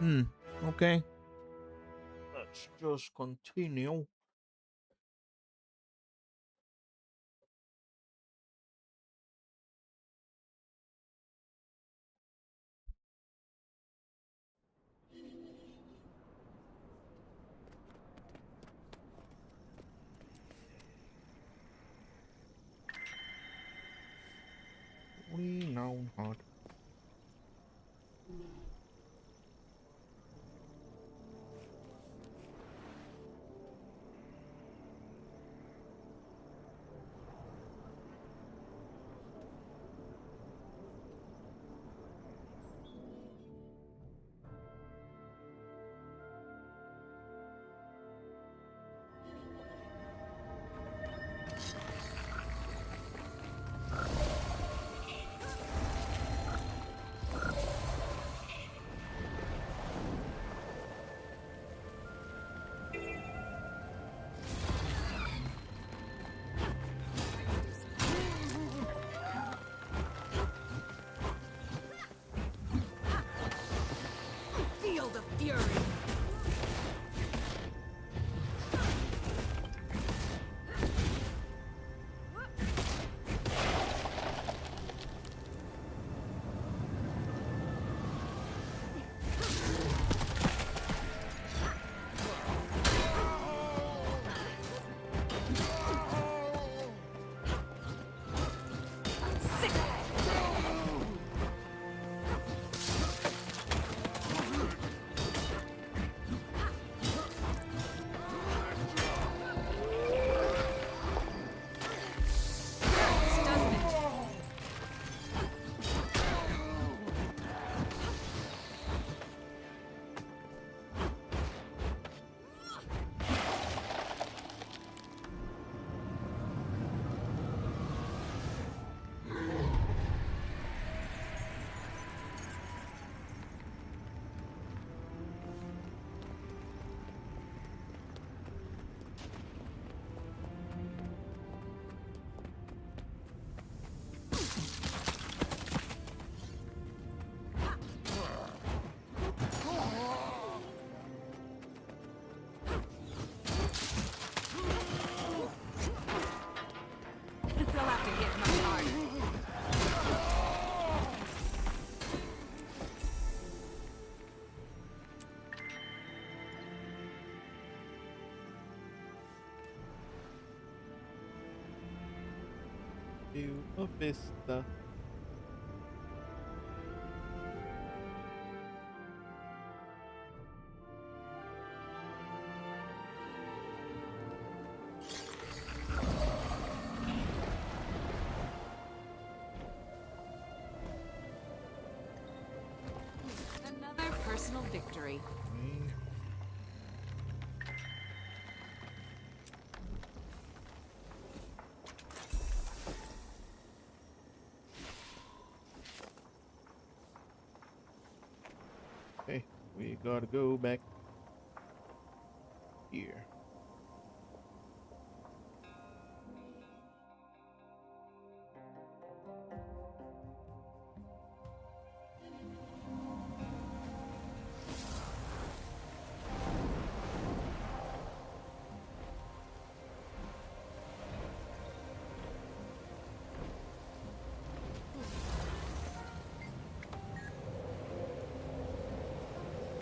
Okay. Let's just continue. We know not. Feel the fury. They'll have to hit much harder. To a vista. Another personal victory. Okay, we gotta go back here.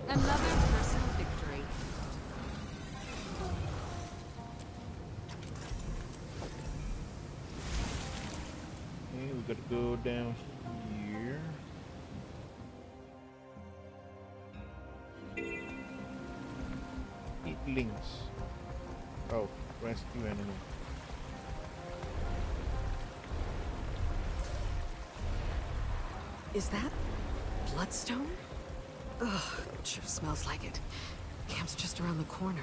Another personal victory. Okay, we gotta go down here. Eat links. Oh, rescue animal. Is that bloodstone? Ugh, sure smells like it. Camp's just around the corner.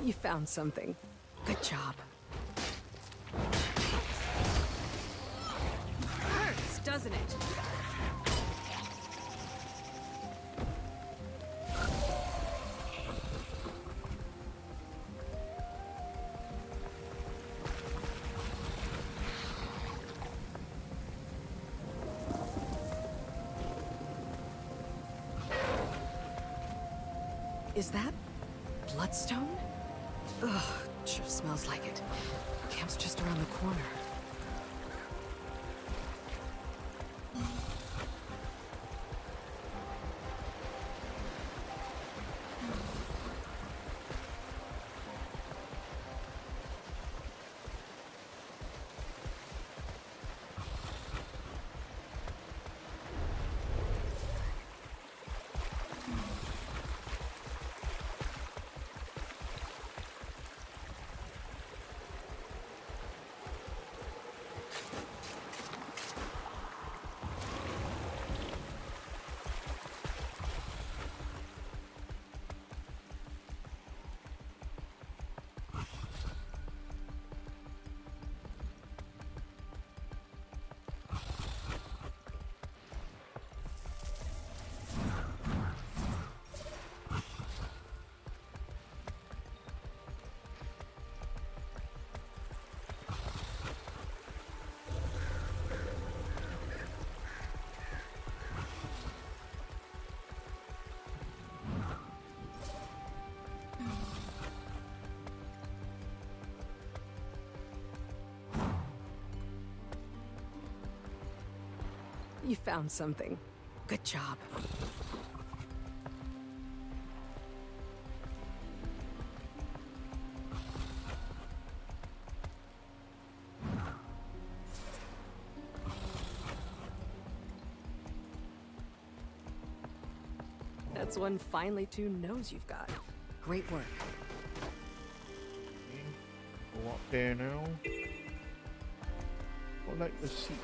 You found something. Good job. Hurts, doesn't it? Is that bloodstone? Ugh, sure smells like it. Camp's just around the corner. You found something. Good job. That's one finely tuned nose you've got. Great work. Go up there now. Collect the seeds.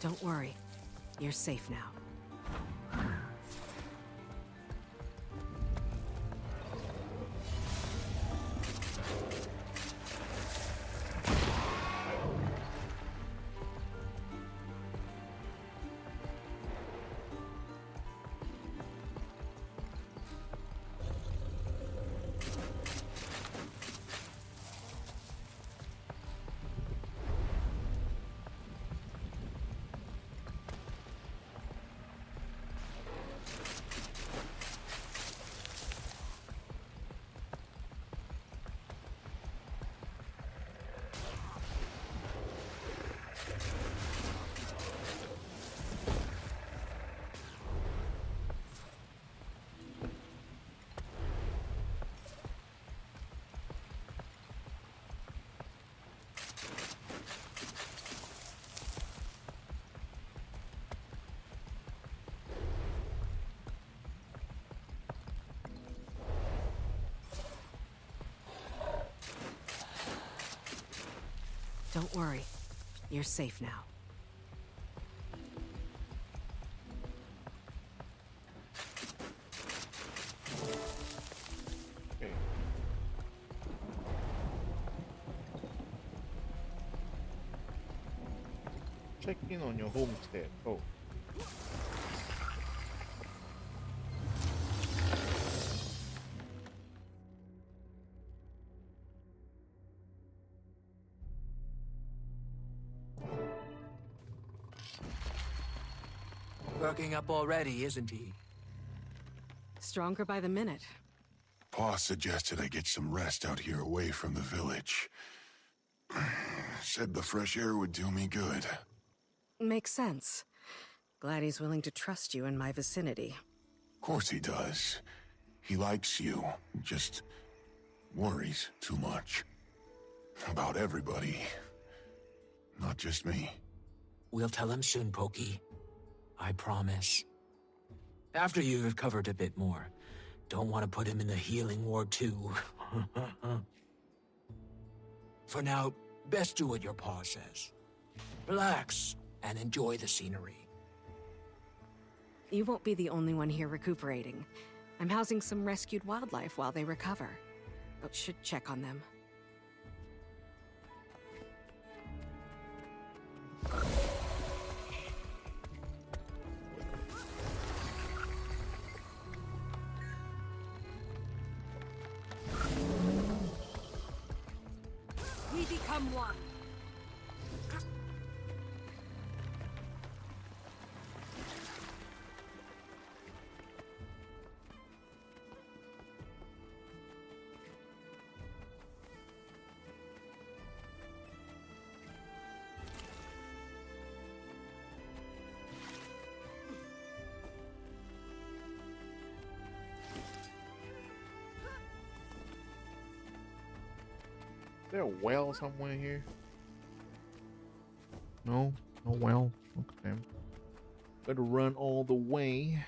Don't worry. You're safe now. Don't worry. You're safe now. Okay. Check in on your homestead. Oh. Working up already, isn't he? Stronger by the minute. Pa suggested I get some rest out here away from the village. Said the fresh air would do me good. Makes sense. Glad he's willing to trust you in my vicinity. Of course he does. He likes you, just worries too much. About everybody. Not just me. We'll tell him soon, Pokey. I promise. After you've recovered a bit more. Don't want to put him in the healing ward too. For now, best do what your paw says. Relax and enjoy the scenery. You won't be the only one here recuperating. I'm housing some rescued wildlife while they recover. But should check on them. there a well somewhere here? No, no well. Okay. Gotta run all the way.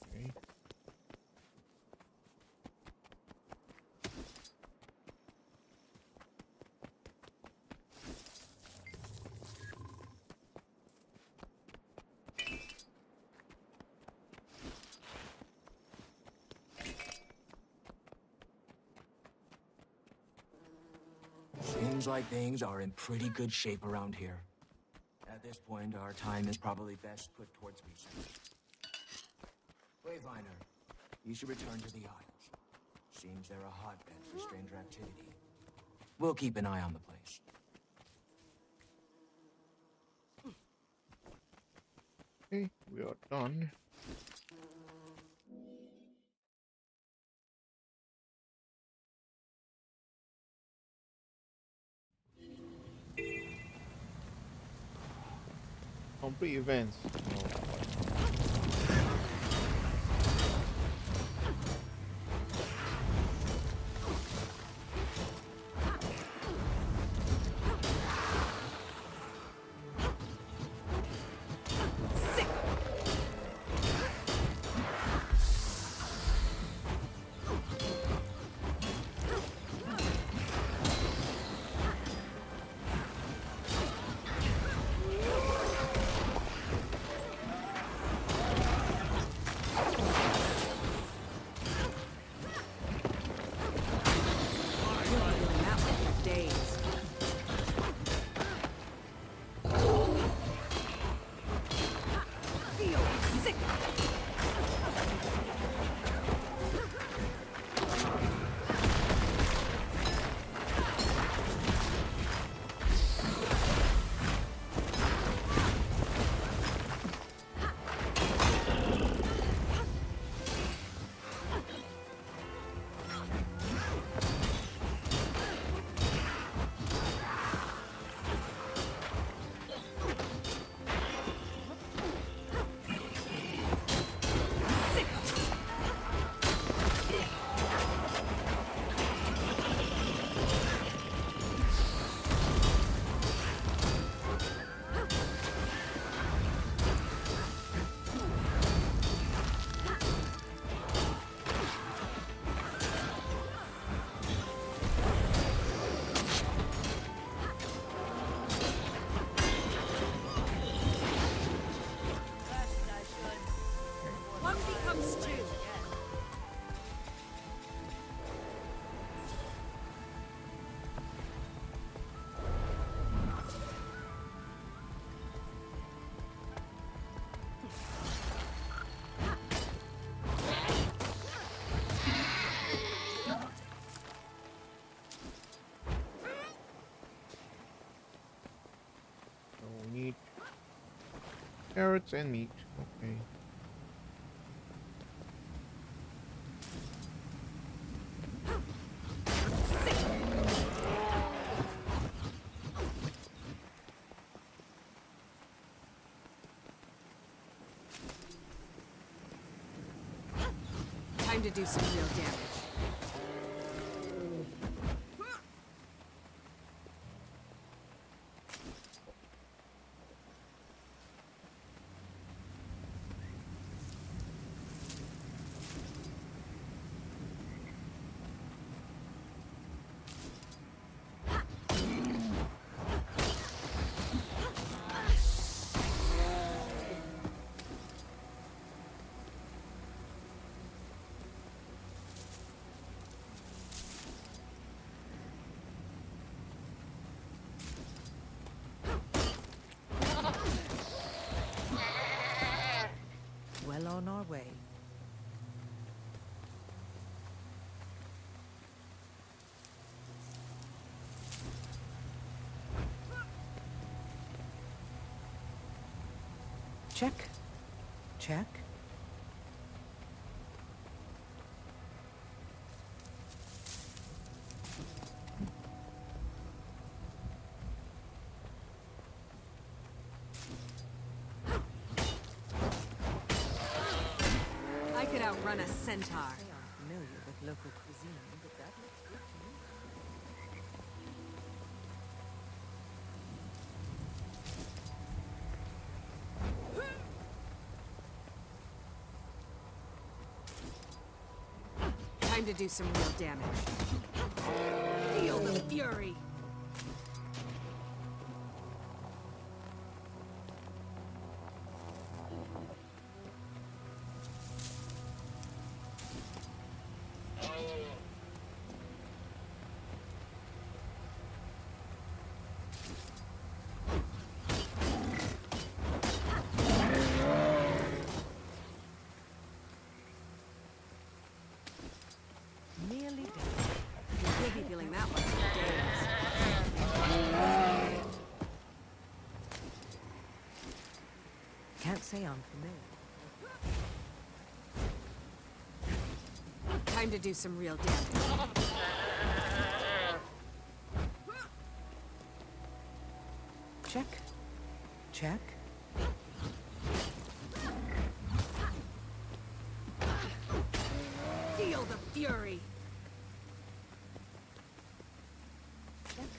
Okay. Seems like things are in pretty good shape around here. At this point, our time is probably best put towards research. Wayfinder, you should return to the Isles. Seems they're a hotbed for stranger activity. We'll keep an eye on the place. Okay, we are done. Complete events. That one for days. Feel sick. One becomes two. So we need carrots and meat. Okay. Time to do some real damage. Check. Check. I could outrun a centaur. I'm familiar with local cuisine, but that looks good to me. Time to do some real damage. Feel the fury. Nearly dead. You'll be feeling that one for days. Can't say I'm familiar. Time to do some real damage. Check. Check. Feel the fury. Check.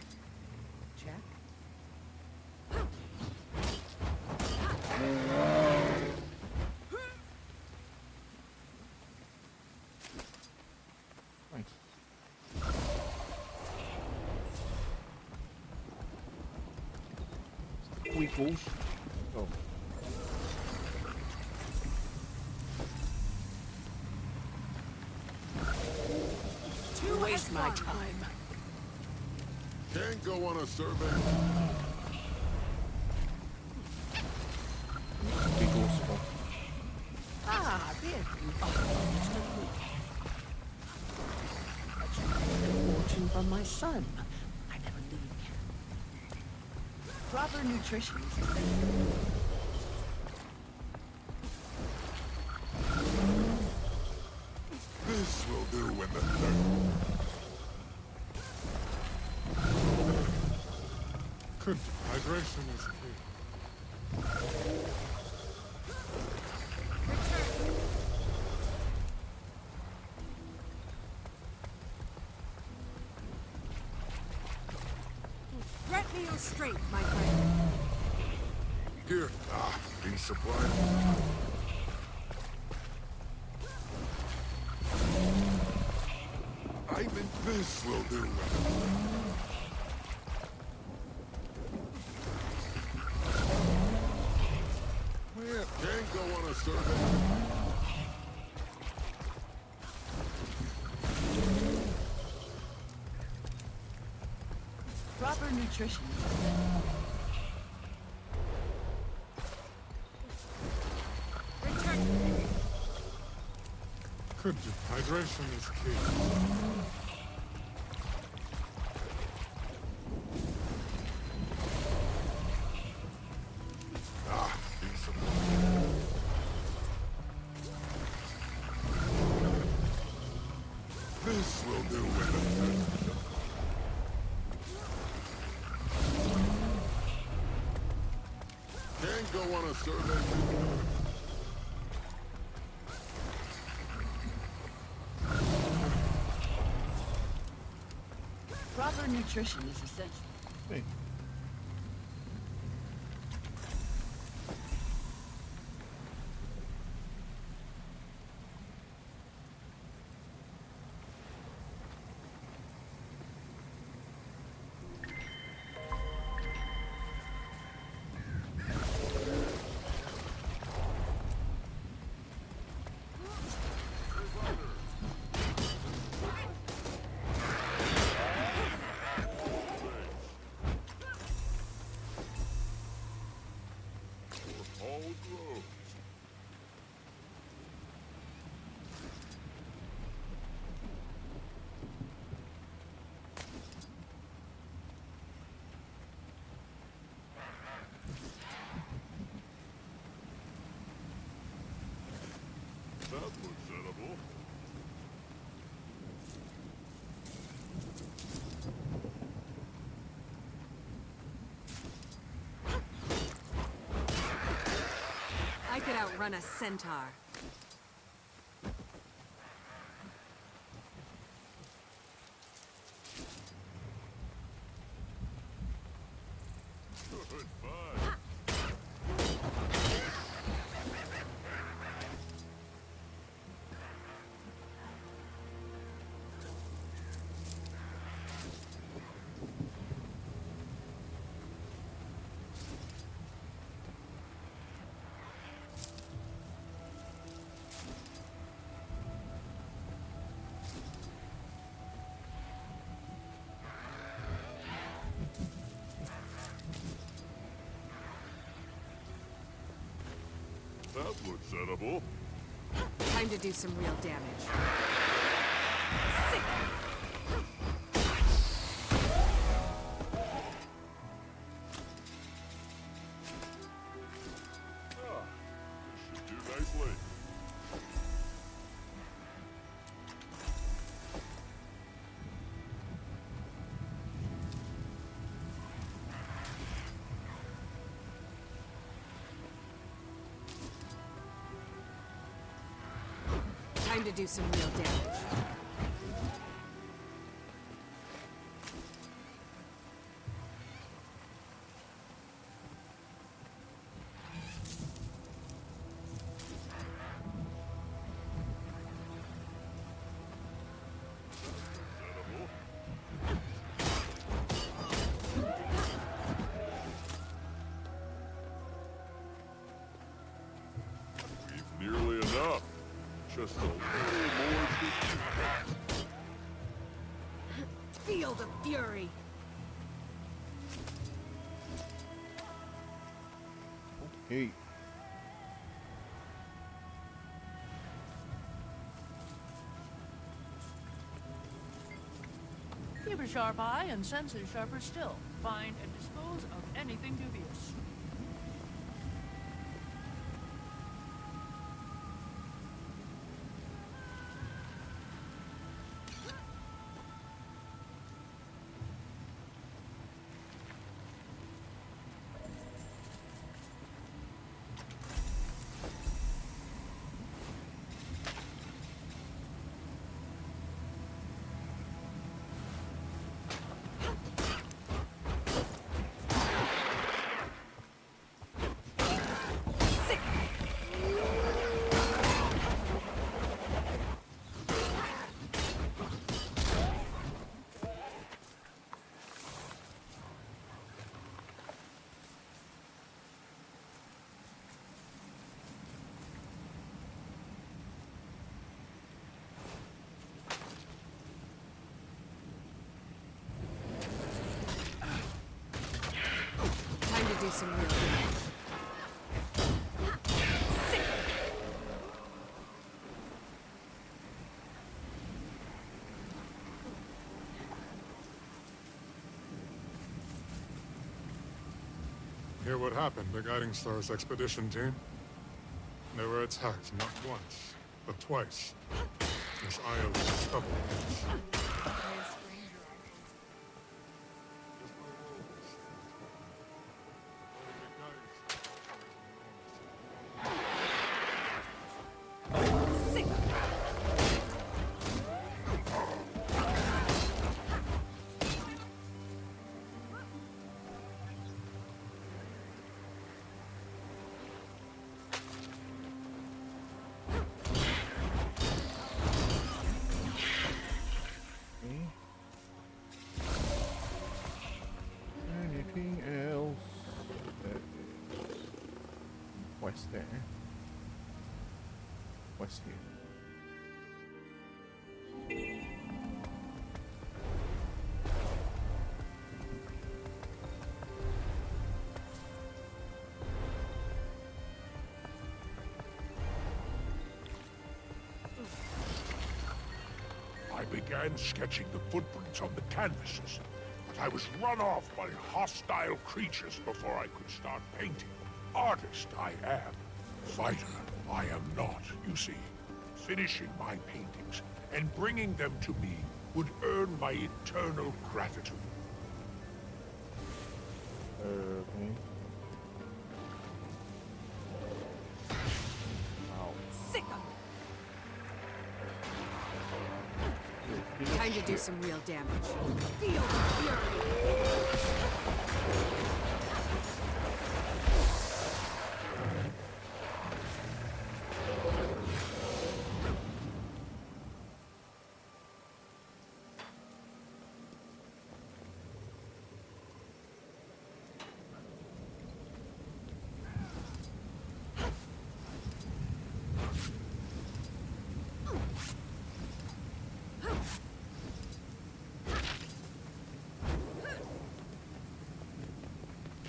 Check. Thanks. Weekles. Oh. To waste my time. Can't go on a survey. Weekles. Oh. Ah, there you are, Mr. Luke. A fortune from my son. I never leave camp. Proper nutrition is essential. This will do when the Good hydration is key. Grant me your strength, my friend. Here, be supplied. I think this will do. Well, can't go on a survey. Proper nutrition. Return. Good hydration is key. Be supplied. This will do when the can't go on a survey. Proper nutrition is essential. Hey. looks edible. I could outrun a centaur. Good fight. That looks edible. Time to do some real damage. Sick. Ah, this should do nicely. Time to do some real damage. We've nearly enough. Just a little more to Feel the fury. Hey. Keep a sharp eye and senses sharper still. Find and dispose of anything dubious. Time to do some real damage. Sick. Hear what happened to Guiding Star's expedition team? They were attacked not once, but twice. Miss Io's stubbornness. Sick. Anything else? That is west there. West here. I began sketching the footprints on the canvases, but I was run off by hostile creatures before I could start painting. Artist I am. Fighter I am not, you see. Finishing my paintings and bringing them to me would earn my eternal gratitude. Okay. Wow. Sick of Time to do some real damage. Feel the fury.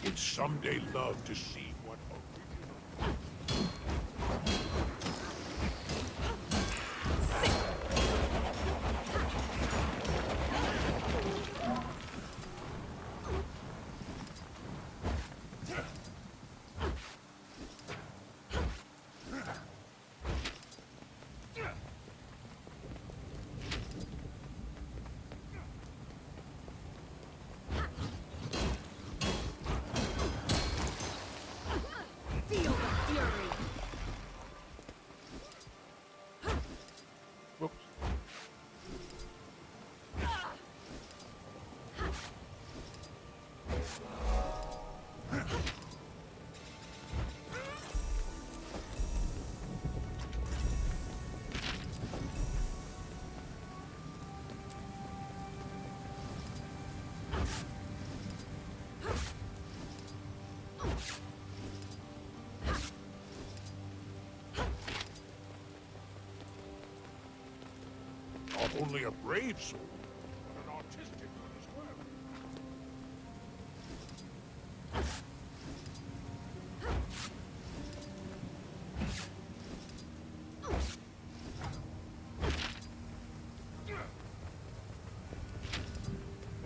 Would someday love to see what Feel the fury. Whoops. not only a brave soul, but an artistic one as well.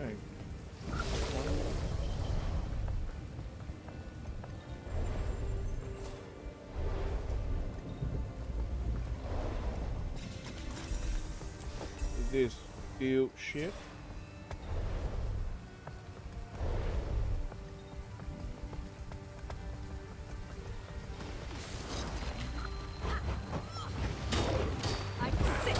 Okay. Is this steel shit? I'm sick.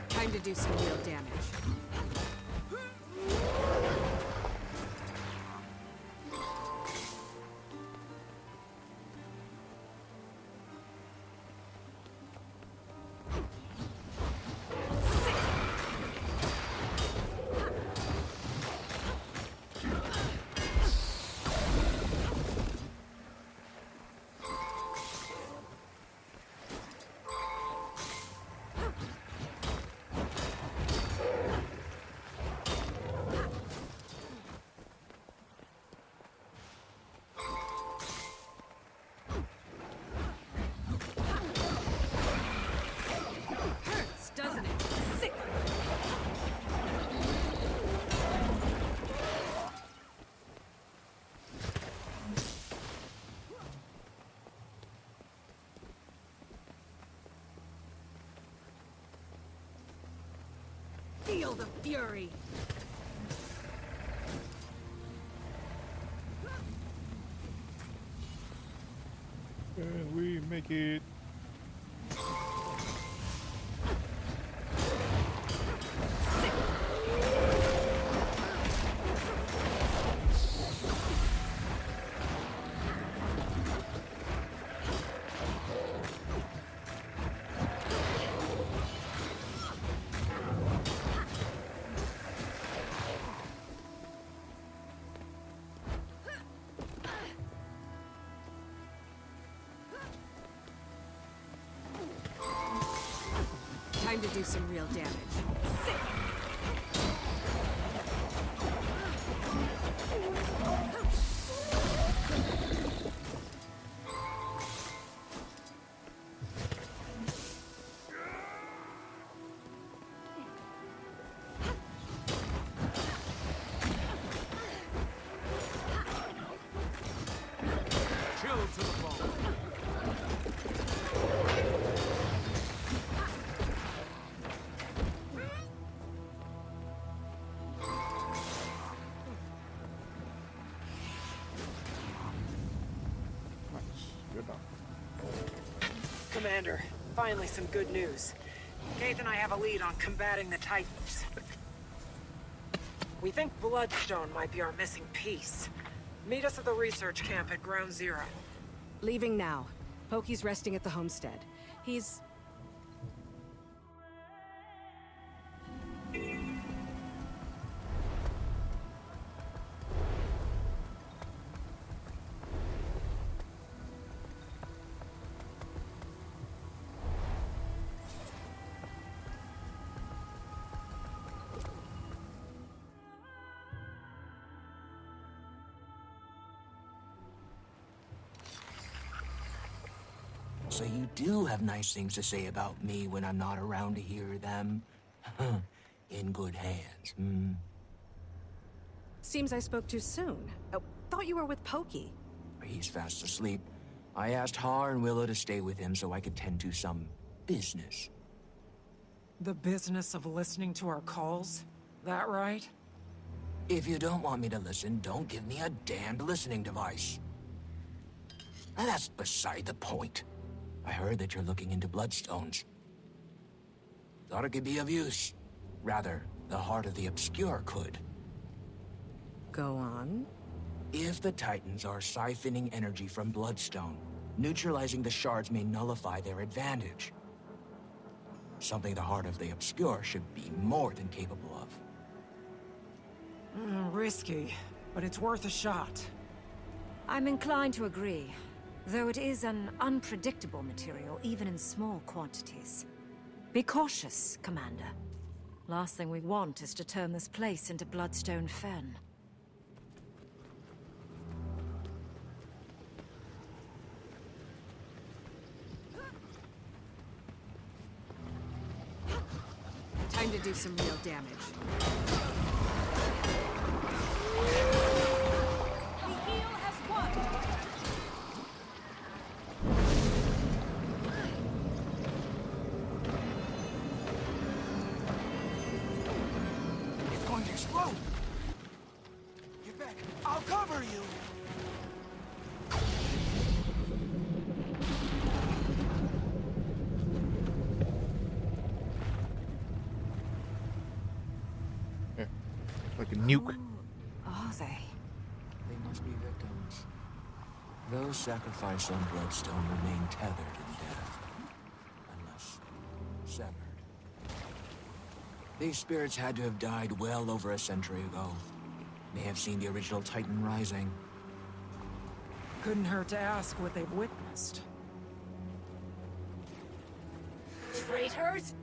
Time to do some real damage. Hurts, doesn't it? Sick. Feel the fury. Can we make it? Time to do some real damage. Sick. about. Commander, finally some good news. Kate and I have a lead on combating the Titans. We think Bloodstone might be our missing piece. Meet us at the research camp at Ground Zero. Leaving now. Pokey's resting at the homestead. He's... So you do have nice things to say about me when I'm not around to hear them? In good hands, hmm? Seems I spoke too soon. Thought you were with Pokey. He's fast asleep. I asked Har and Willow to stay with him so I could tend to some business. The business of listening to our calls? That right? If you don't want me to listen, don't give me a damned listening device. That's beside the point. I heard that you're looking into bloodstones. Thought it could be of use. Rather, the heart of the obscure could. Go on. If the Titans are siphoning energy from bloodstone, neutralizing the shards may nullify their advantage. Something the heart of the obscure should be more than capable of. Risky, but it's worth a shot. I'm inclined to agree. Though it is an unpredictable material, even in small quantities. Be cautious, Commander. Last thing we want is to turn this place into Bloodstone Fen. Time to do some real damage. Explode! Get back! I'll cover you! Like a nuke. Who are they? They must be victims. Those sacrificed on Bloodstone remain tethered in death. Unless severed. These spirits had to have died well over a century ago. May have seen the original Titan rising. Couldn't hurt to ask what they've witnessed. Traitors?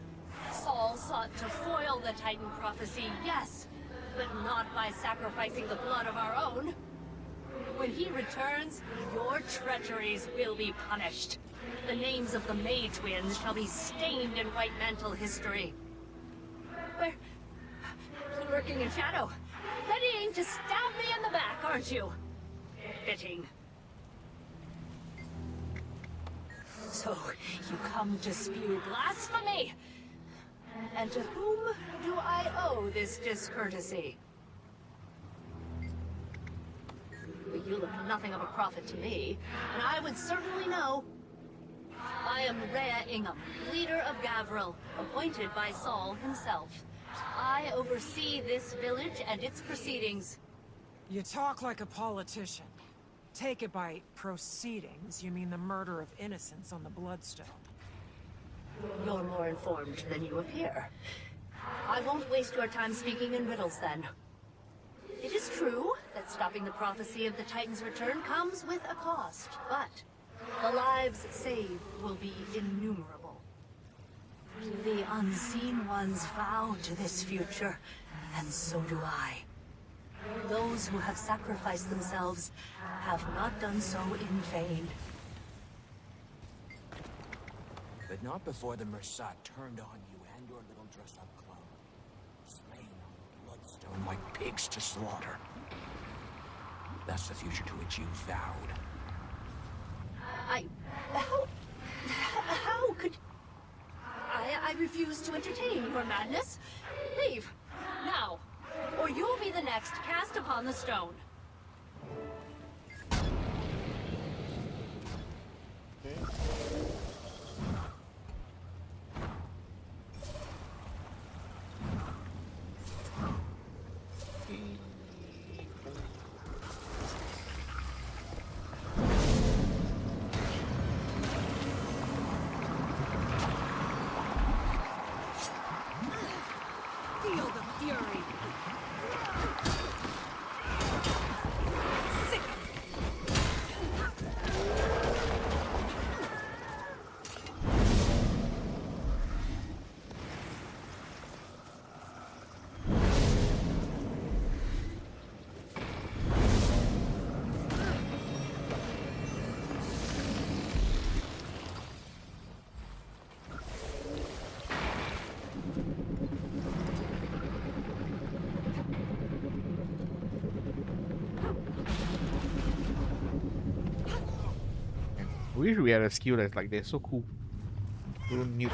Saul sought to foil the Titan prophecy, yes, but not by sacrificing the blood of our own. When he returns, your treacheries will be punished. The names of the May twins shall be stained in White Mantle history. Where? Lurking in shadow. Readying to stab me in the back, aren't you? Fitting. So, you come to spew blasphemy? And to whom do I owe this discourtesy? You look nothing of a prophet to me, and I would certainly know. I am Rhea Ingham, leader of Gavril, appointed by Saul himself. I oversee this village and its proceedings. You talk like a politician. Take it by proceedings, you mean the murder of innocents on the Bloodstone. You're more informed than you appear. I won't waste your time speaking in riddles, then. It is true that stopping the prophecy of the Titan's return comes with a cost, but the lives saved will be innumerable. The unseen ones vow to this future, and so do I. Those who have sacrificed themselves have not done so in vain. But not before the Mersat turned on you and your little dress-up clone. Slain on Bloodstone like pigs to slaughter. That's the future to which you vowed. How could... I refuse to entertain your madness. Leave, now, or you'll be the next cast upon the stone. wish we had a skill that's like this. So cool. Little nuke.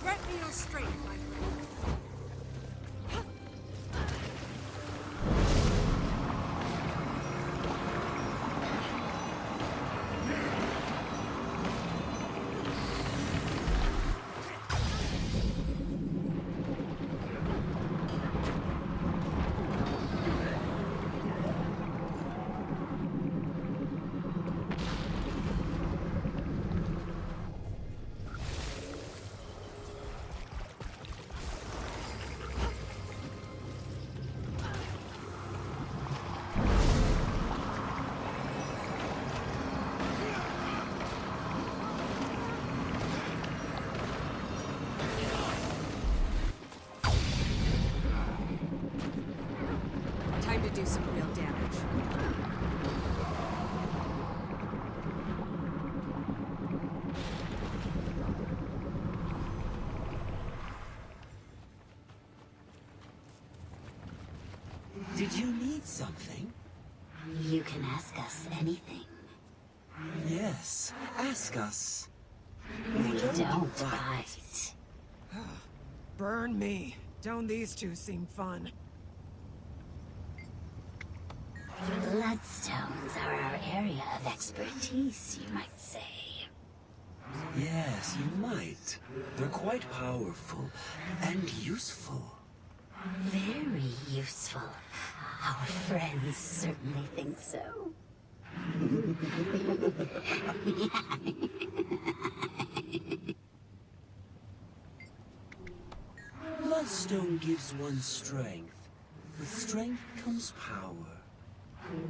Grant me your strength, my friend. Time to do some real damage. Did you need something? You can ask us anything. Yes, ask us. We don't bite. Burn me. Don't these two seem fun? Bloodstones are our area of expertise, you might say. Yes, you might. They're quite powerful and useful. Very useful. Our friends certainly think so. Bloodstone gives one strength. With strength comes power.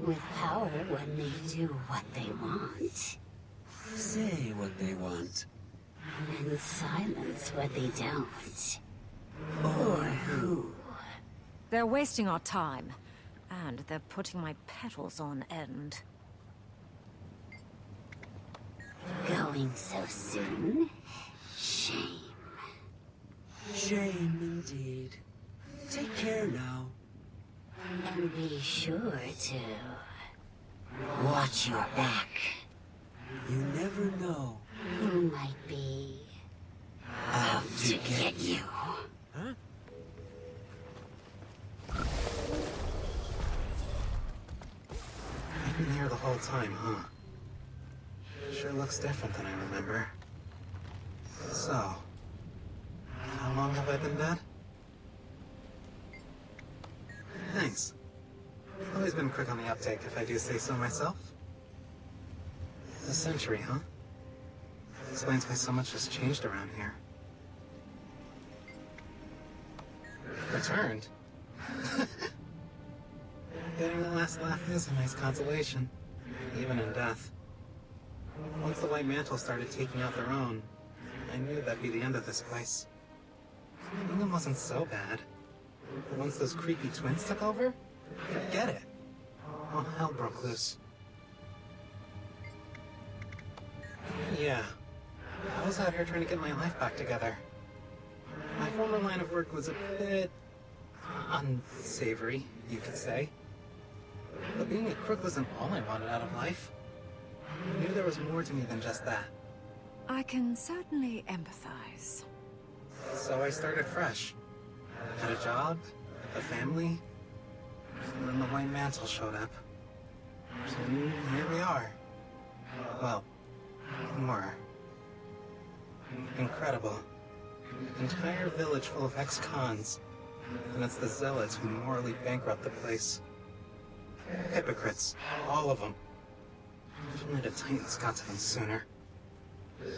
With power, one may do what they want. Say what they want. And silence what they don't. Or who. They're wasting our time. And they're putting my petals on end. Going so soon? Shame. Shame indeed. Take care now. And be sure to watch your back. You never know Who might be out to get you. Huh? You've been here the whole time, huh? Sure looks different than I remember. So, how long have I been dead? Thanks. I've always been quick on the uptake, if I do say so myself. A century, huh? Explains why so much has changed around here. Returned? Getting the last laugh is a nice consolation, even in death. Once the White Mantle started taking out their own, I knew that'd be the end of this place. England wasn't so bad. But once those creepy twins took over, forget it. All hell broke loose. Yeah, I was out here trying to get my life back together. My former line of work was a bit unsavory, you could say. But being a crook wasn't all I wanted out of life. I knew there was more to me than just that. I can certainly empathize. So I started fresh. had a job, a family, and then the White Mantle showed up. And here we are. Well, more. Incredible. Entire village full of ex-cons. And it's the zealots who morally bankrupt the place. Hypocrites, all of them. If only the Titans got to them sooner.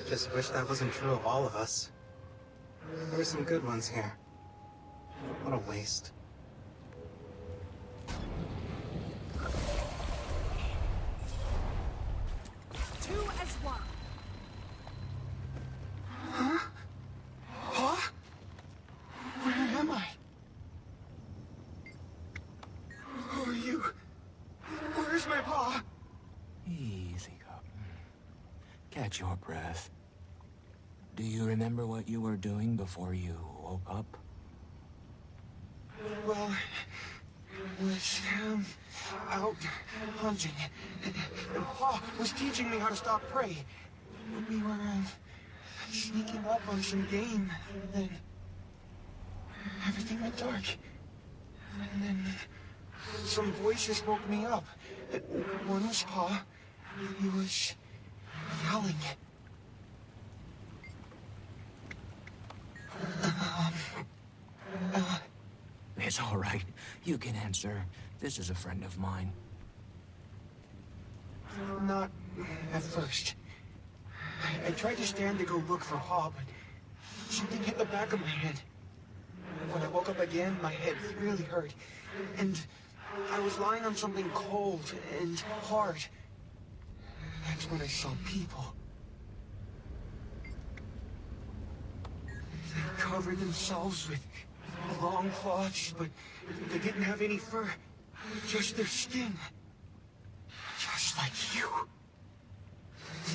Just wish that wasn't true of all of us. There were some good ones here. What a waste. Two as one. Huh? Huh? Where am I? Who are you? Where's my paw? Easy, Cop. Catch your breath. Do you remember what you were doing before you woke up? Well, I was, out hunting. And Pa was teaching me how to stalk prey. We were, sneaking up on some game, and then everything went dark. And then some voices woke me up. One was Pa. He was yelling. It's all right. You can answer. This is a friend of mine. Not at first. I tried to stand to go look for Pa, but something hit the back of my head. When I woke up again, my head really hurt. And I was lying on something cold and hard. That's when I saw people. They covered themselves with long cloths, but they didn't have any fur. Just their skin. Just like you.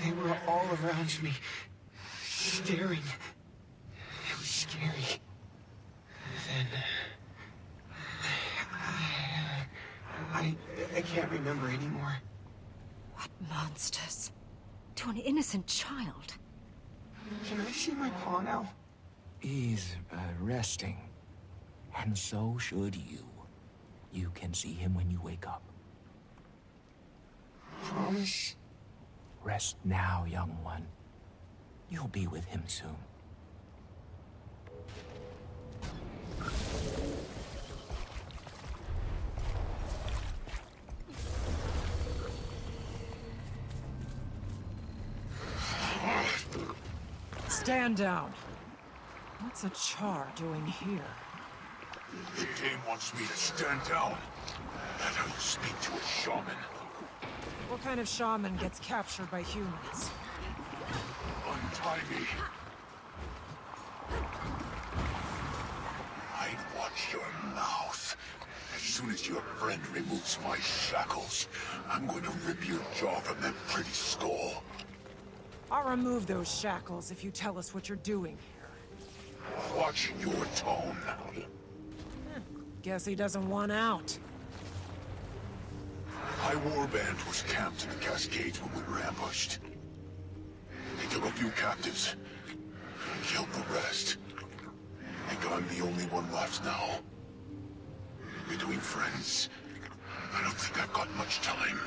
They were all around me, staring. It was scary. Then... I can't remember anymore. What monsters? To an innocent child. Can I see my paw now? He's, resting. And so should you. You can see him when you wake up. Promise? Rest now, young one. You'll be with him soon. Stand down. What's a Char doing here? The game wants me to stand down. That's how you speak to a shaman. What kind of shaman gets captured by humans? Untie me. I'd watch your mouth. As soon as your friend removes my shackles, I'm going to rip your jaw from that pretty skull. I'll remove those shackles if you tell us what you're doing here. Watch your tone. Guess he doesn't want out. High Warband was camped in the Cascades when we were ambushed. They took a few captives, killed the rest. I think I'm the only one left now. Between friends, I don't think I've got much time.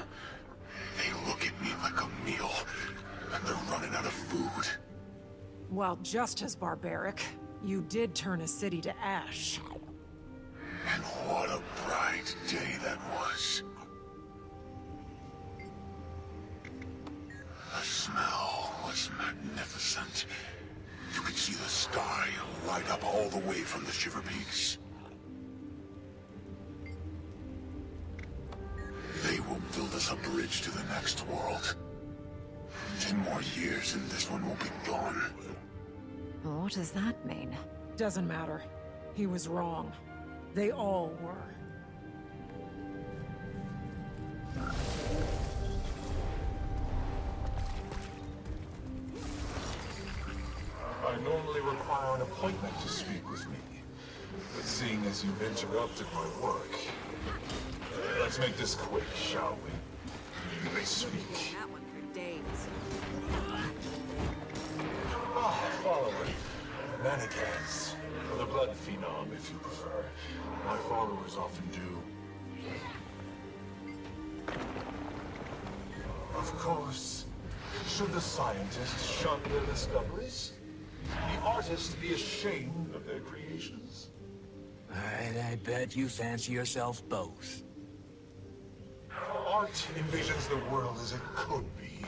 They look at me like a meal, and they're running out of food. Well, just as barbaric. You did turn a city to ash. And what a bright day that was. The smell was magnificent. You could see the sky light up all the way from the Shiver Peaks. They will build us a bridge to the next world. 10 more years and this one will be gone. What does that mean? Doesn't matter. He was wrong. They all were. I normally require an appointment to speak with me. But seeing as you've interrupted my work, let's make this quick, shall we? You may speak. That one for days. Ah, following. Mannequins. The blood phenom, if you prefer. My followers often do. Of course, should the scientists shun their discoveries, the artists be ashamed of their creations. I bet you fancy yourself both. Art envisions the world as it could be.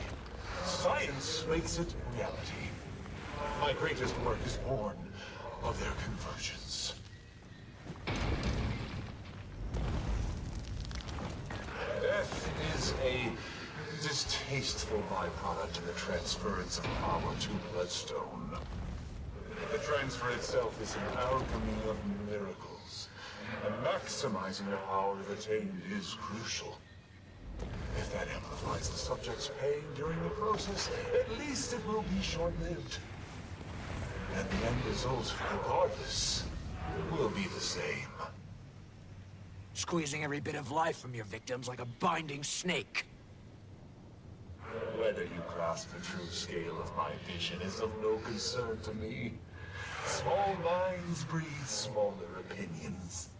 Science makes it reality. My greatest work is born of their convergence. Death is a distasteful byproduct in the transference of power to Bloodstone. The transfer itself is an alchemy of miracles, and maximizing the power attained is crucial. If that amplifies the subject's pain during the process, at least it will be short-lived. And the end result, regardless, will be the same. Squeezing every bit of life from your victims like a binding snake. Whether you grasp the true scale of my vision is of no concern to me. Small minds breed smaller opinions.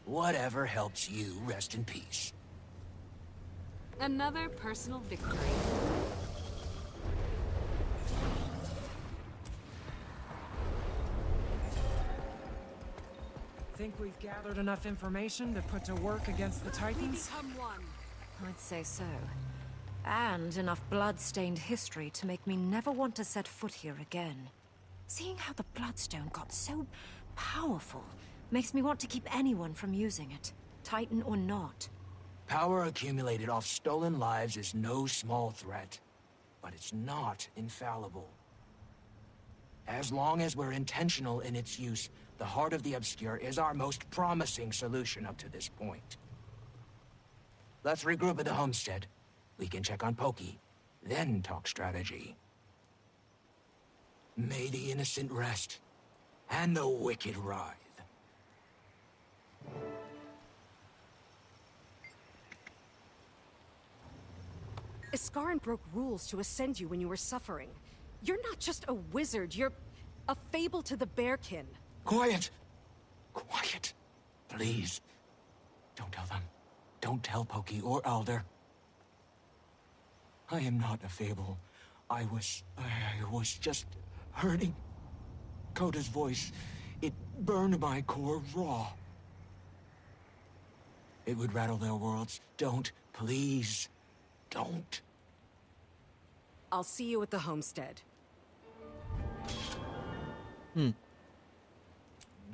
Whatever helps you rest in peace. Another personal victory. Think we've gathered enough information to put to work against the Titans? I'd say so. And enough blood-stained history to make me never want to set foot here again. Seeing how the Bloodstone got so powerful makes me want to keep anyone from using it, Titan or not. Power accumulated off stolen lives is no small threat, but it's not infallible. As long as we're intentional in its use, the Heart of the Obscure is our most promising solution up to this point. Let's regroup at the homestead. We can check on Pokey, then talk strategy. May the innocent rest, and the wicked writhe. Iskarin broke rules to ascend you when you were suffering. You're not just a wizard, you're a fable to the Bearkin. Quiet! Quiet! Please. Don't tell them. Don't tell Pokey or Alder. I am not a fable. I was just hurting. Coda's voice, it burned my core raw. It would rattle their worlds. Don't, please. Don't. I'll see you at the homestead. Okay.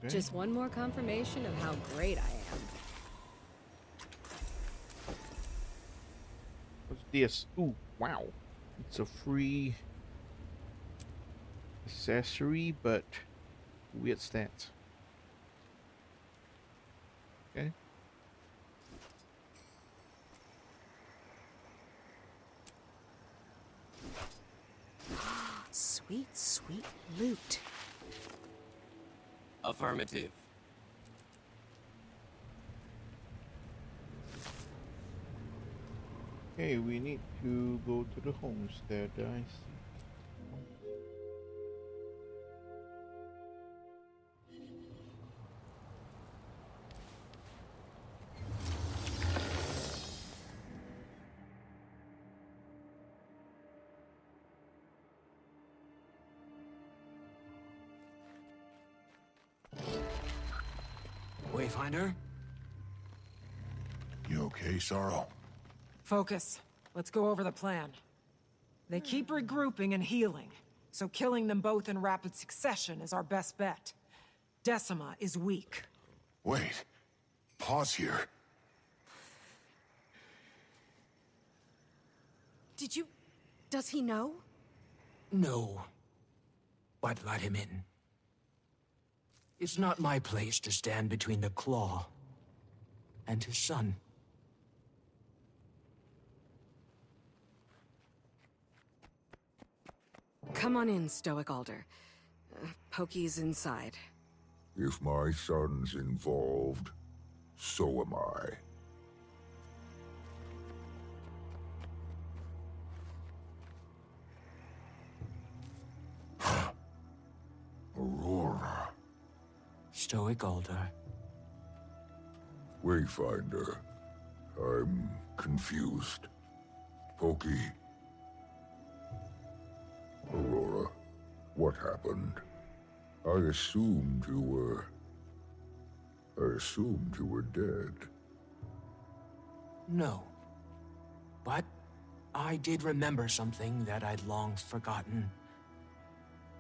Just one more confirmation of how great I am. What's this? Ooh, wow. It's a free accessory, but weird stats. Okay. Sweet, sweet loot. Affirmative. Okay, we need to go to the homestead, guys. Wayfinder? You okay, Sorrow? Focus. Let's go over the plan. They keep regrouping and healing, so killing them both in rapid succession is our best bet. Decima is weak. Wait. Pause here. Does he know? No. But let him in. It's not my place to stand between the Claw and his son. Come on in, Stoic Alder. Pokey's inside. If my son's involved, so am I. Aurora. stoic Alder. Wayfinder, I'm confused. Pokey. Aurora, what happened? I assumed you were dead. No. But I did remember something that I'd long forgotten.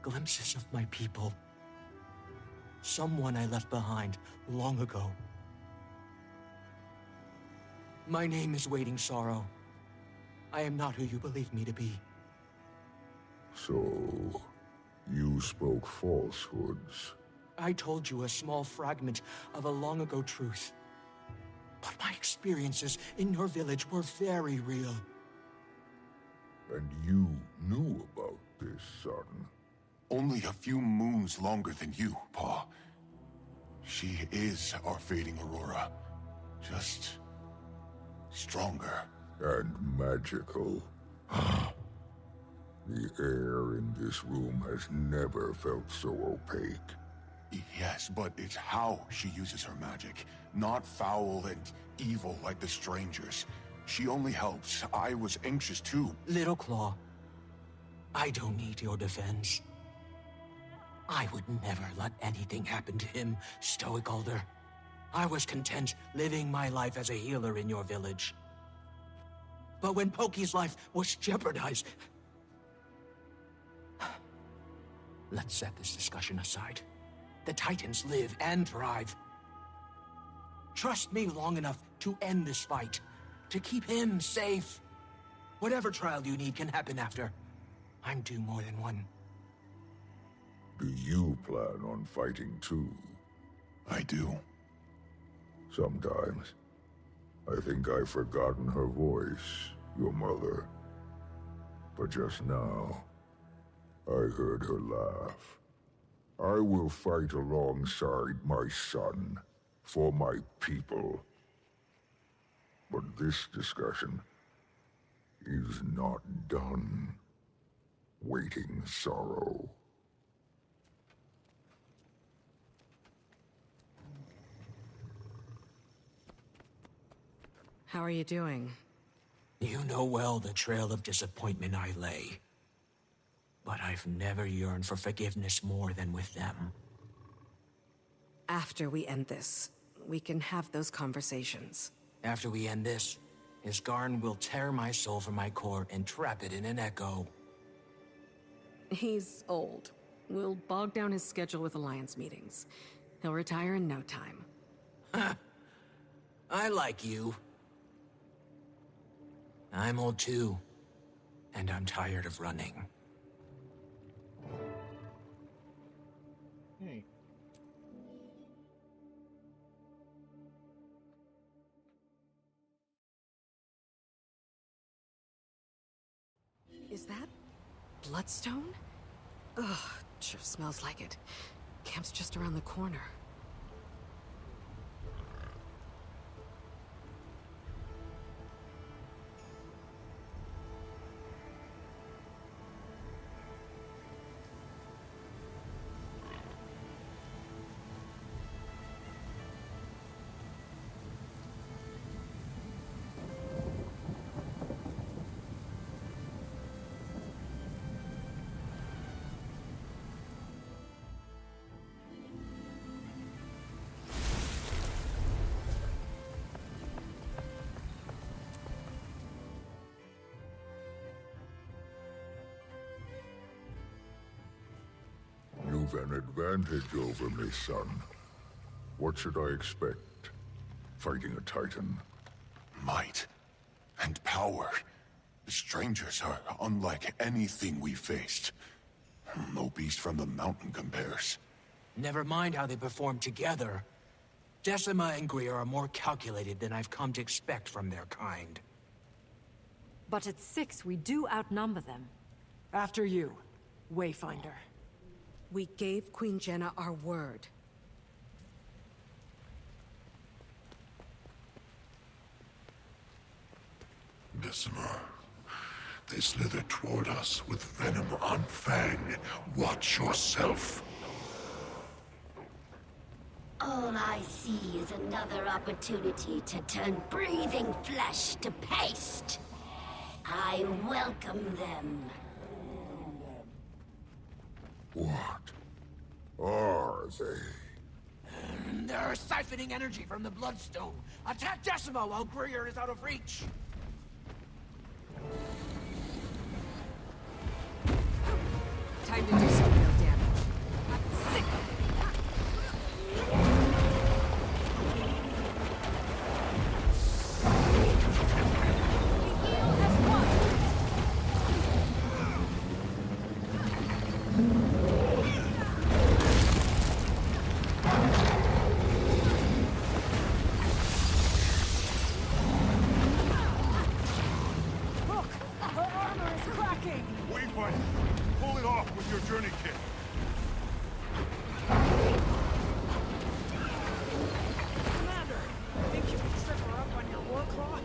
Glimpses of my people. Someone I left behind long ago. My name is Waiting Sorrow. I am not who you believe me to be. So, you spoke falsehoods. I told you a small fragment of a long-ago truth. But my experiences in your village were very real. And you knew about this, son? Only a few moons longer than you, Pa. She is our fading Aurora. Just stronger. And magical. The air in this room has never felt so opaque. Yes, but it's how she uses her magic. Not foul and evil like the strangers. She only helps. I was anxious too. Little Claw, I don't need your defense. I would never let anything happen to him, Stoic Alder. I was content living my life as a healer in your village. But when Pokey's life was jeopardized... Let's set this discussion aside. The Titans live and thrive. Trust me long enough to end this fight, to keep him safe. Whatever trial you need can happen after. I'm due more than one. Do you plan on fighting too? I do. Sometimes. I think I've forgotten her voice, your mother. But just now, I heard her laugh. I will fight alongside my son, for my people. But this discussion is not done. Waiting Sorrow. How are you doing? You know well the trail of disappointment I lay. But I've never yearned for forgiveness more than with them. After we end this, we can have those conversations. After we end this, Isgarn will tear my soul from my core and trap it in an echo. He's old. We'll bog down his schedule with Alliance meetings. He'll retire in no time. Ha! I like you. I'm old too, and I'm tired of running. Hey. Is that bloodstone? Ugh, sure smells like it. Camp's just around the corner. You've an advantage over me, son. What should I expect? Fighting a Titan? Might. And power. The strangers are unlike anything we faced. No beast from the mountain compares. Never mind how they perform together. Decima and Greer are more calculated than I've come to expect from their kind. But at 6, we do outnumber them. After you, Wayfinder. We gave Queen Jenna our word. Decima, they slither toward us with venom on fang. Watch yourself. All I see is another opportunity to turn breathing flesh to paste. I welcome them. What are they? They're siphoning energy from the Bloodstone. Attack Decima while Greer is out of reach. Time to do some real damage. I'm sick of it. Pull it off with your journey kit. Commander, think you can trip her up on your war claw?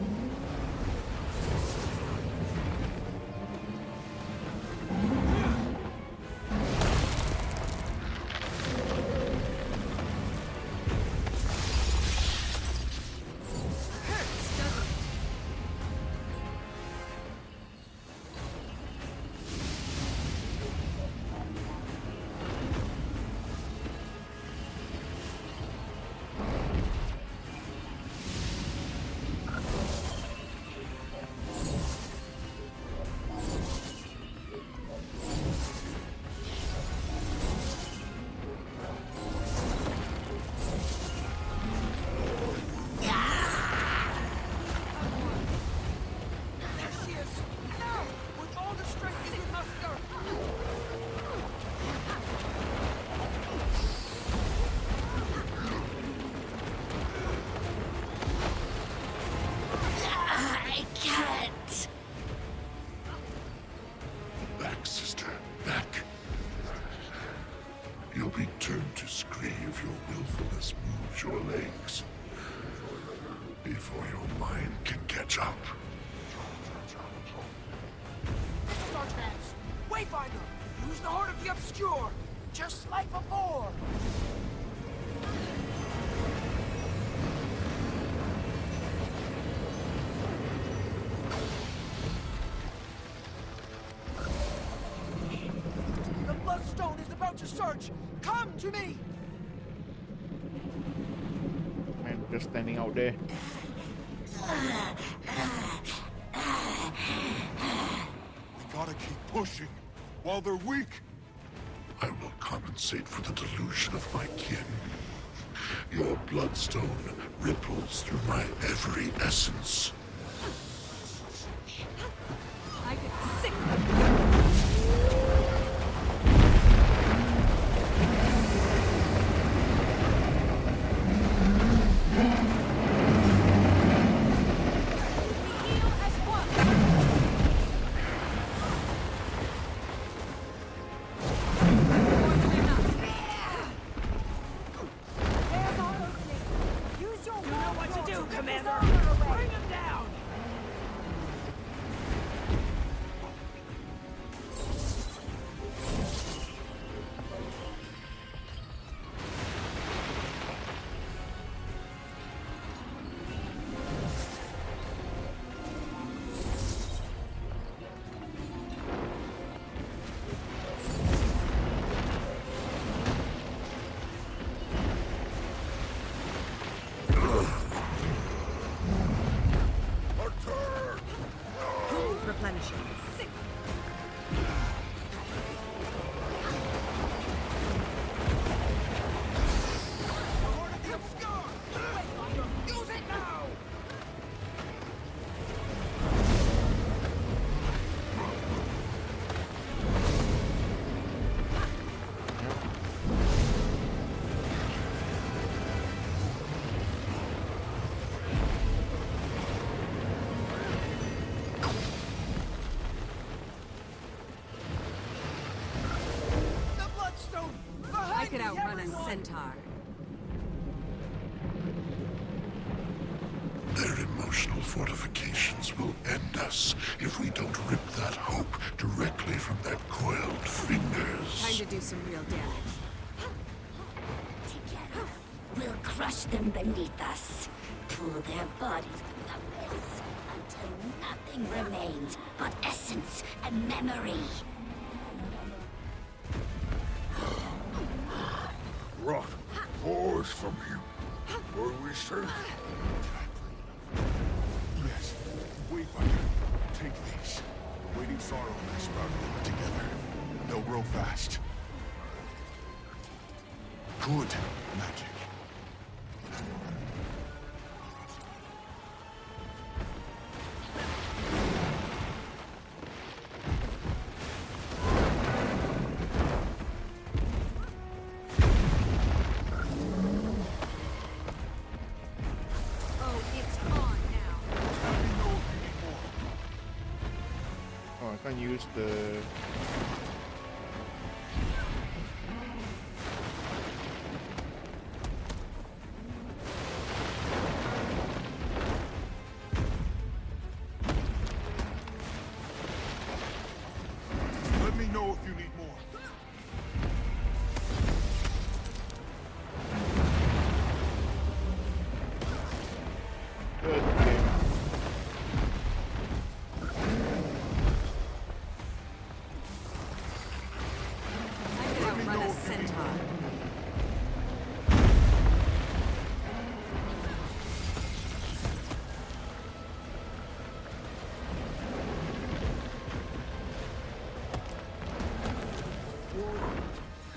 You'll be turned to scree if your willfulness moves your legs. Before your mind can catch up. Sargeants! Wayfinder! Use the Heart of the Obscure! Just like before! The Bloodstone is about to surge! Come to me! Man, just standing out there. We gotta keep pushing while they're weak. I will compensate for the delusion of my kin. Your bloodstone ripples through my every essence. I get sick. Replenishing. Sick. Use it now! I could outrun a centaur. Their emotional fortifications will end us if we don't rip that hope directly from their coiled fingers. Time to do some real damage. Together, we'll crush them beneath us. Pull their bodies through the abyss until nothing remains but essence and memory. Rot pours from you. Were we safe? Yes. Wayfinder, take these. Waiting sorrow may sprout together. They'll grow fast. Good magic. I can use the... Let me know if you need more. Good game.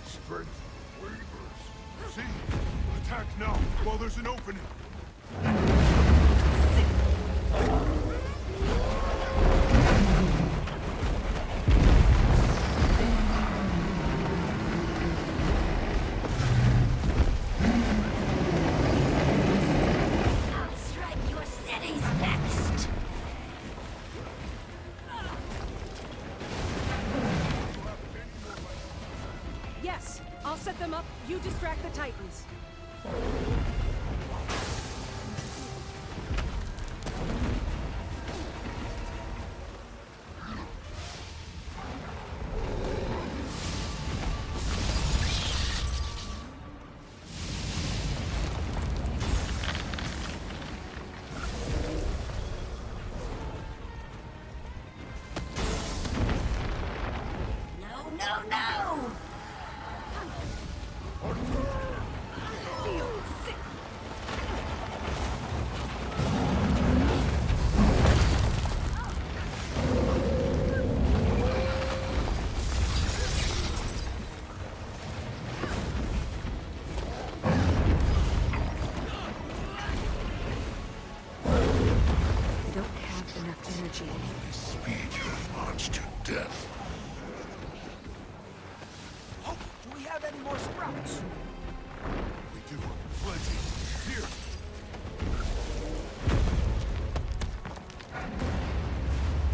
Strength wavers. See? Attack now while there's an opening. I'll strike your cities next. Yes, I'll set them up. You distract the Titans. No, no, no! I don't have enough energy. Speed your launch to death. Oh, do we have any more sprouts? We do. Plenty. Here.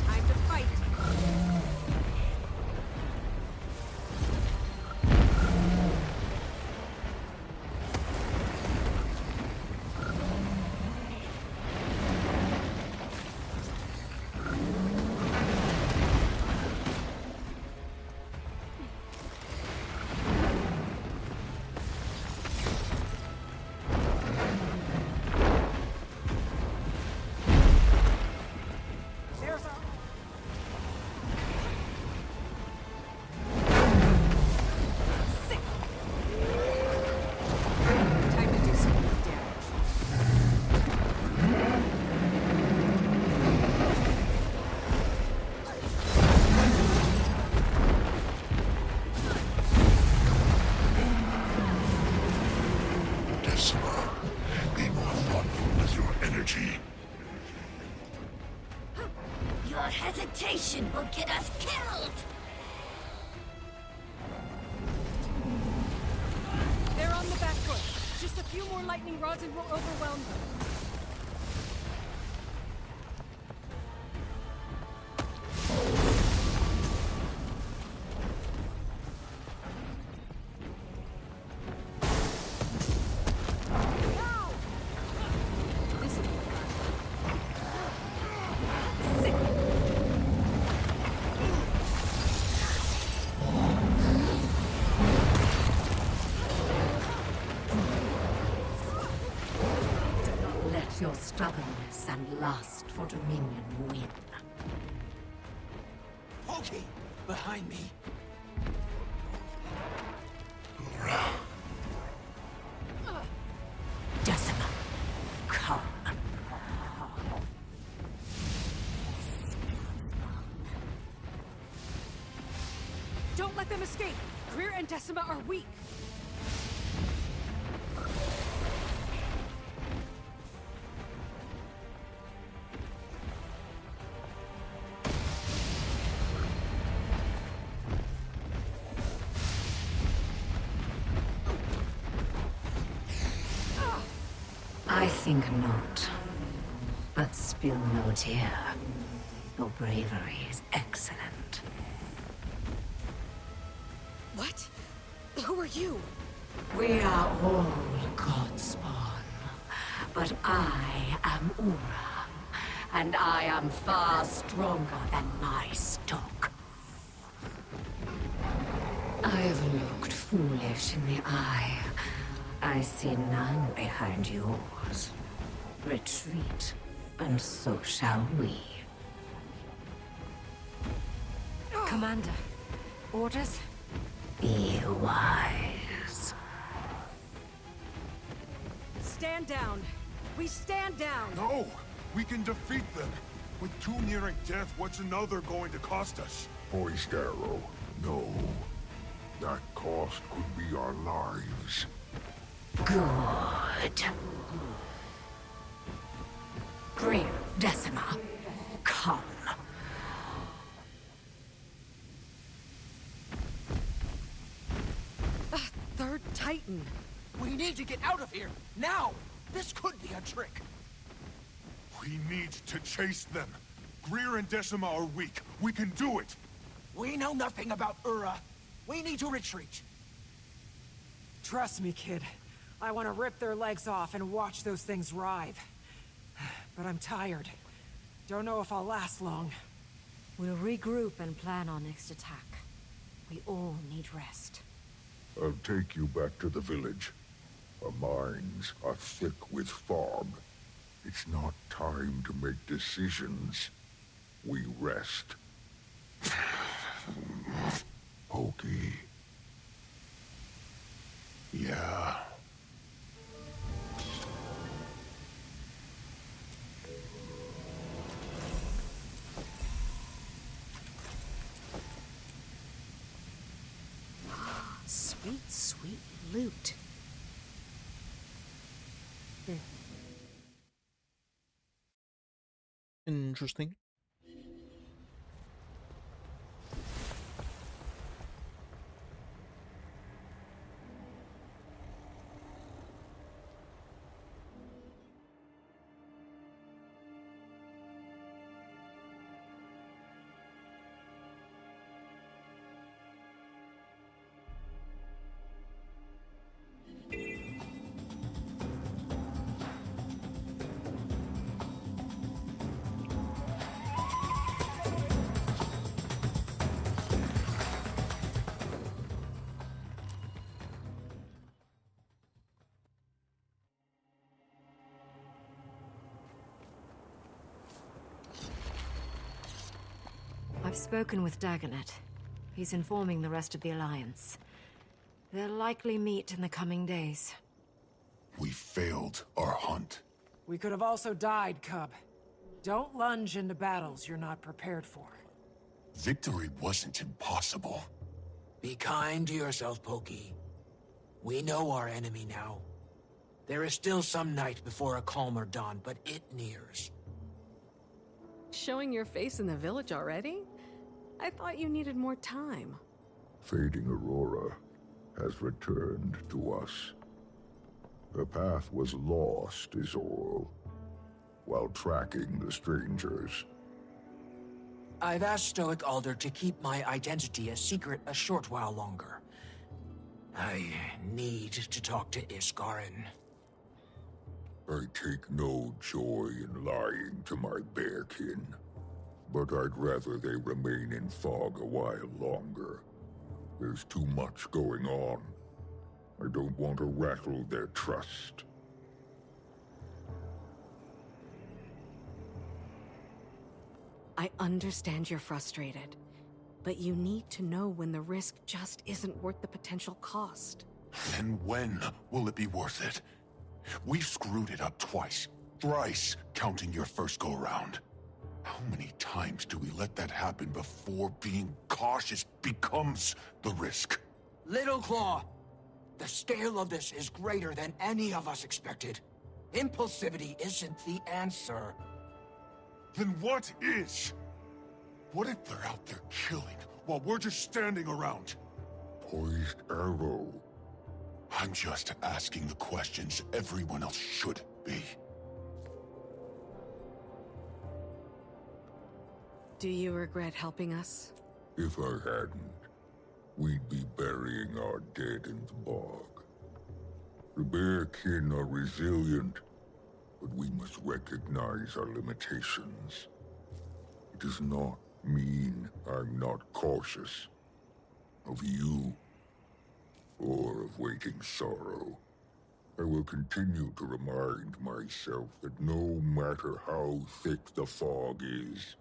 Time to fight. There's our... Sick. Time to do some damage. Decima, be more thoughtful with your energy. Your hesitation will get us killed! They're on the back foot. Just a few more lightning rods and we'll overwhelm them. This will be fun. Sick. Let your stubbornness and lust for dominion win. Pokey! Behind me! Decima, come. Don't let them escape! Greer and Decima are weak! I think not. But spill no tear. Your bravery is excellent. What? Who are you? We are all Godspawn. But I am Ura. And I am far stronger than my stock. I've looked foolish in the eye. I see none behind yours. Retreat, and so shall we. Commander, orders? Be wise. Stand down. We stand down. No! We can defeat them! With two nearing death, what's another going to cost us? Hoist arrow. No. That cost could be our lives. Good. Greer, Decima, come. Third Titan. We need to get out of here, now! This could be a trick. We need to chase them. Greer and Decima are weak. We can do it. We know nothing about Ura. We need to retreat. Trust me, kid. I want to rip their legs off and watch those things writhe. But I'm tired. Don't know if I'll last long. We'll regroup and plan our next attack. We all need rest. I'll take you back to the village. Our minds are thick with fog. It's not time to make decisions. We rest. Pokey. Yeah. Sweet, sweet loot. Interesting. I've spoken with Dagonet. He's informing the rest of the Alliance. They'll likely meet in the coming days. We failed our hunt. We could have also died, Cub. Don't lunge into battles you're not prepared for. Victory wasn't impossible. Be kind to yourself, Pokey. We know our enemy now. There is still some night before a calmer dawn, but it nears. Showing your face in the village already? I thought you needed more time. Fading Aurora has returned to us. Her path was lost, is all, while tracking the strangers. I've asked Stoic Alder to keep my identity a secret a short while longer. I need to talk to Iskarin. I take no joy in lying to my bearkin, but I'd rather they remain in fog a while longer. There's too much going on. I don't want to rattle their trust. I understand you're frustrated, but you need to know when the risk just isn't worth the potential cost. Then when will it be worth it? We've screwed it up twice, thrice, counting your first go-around. How many times do we let that happen before being cautious becomes the risk? Little Claw, the scale of this is greater than any of us expected. Impulsivity isn't the answer. Then what is? What if they're out there killing while we're just standing around? Poised arrow. I'm just asking the questions everyone else should be. Do you regret helping us? If I hadn't, we'd be burying our dead in the bog. The Bearkin are resilient, but we must recognize our limitations. It does not mean I'm not cautious of you or of waiting sorrow. I will continue to remind myself that no matter how thick the fog is,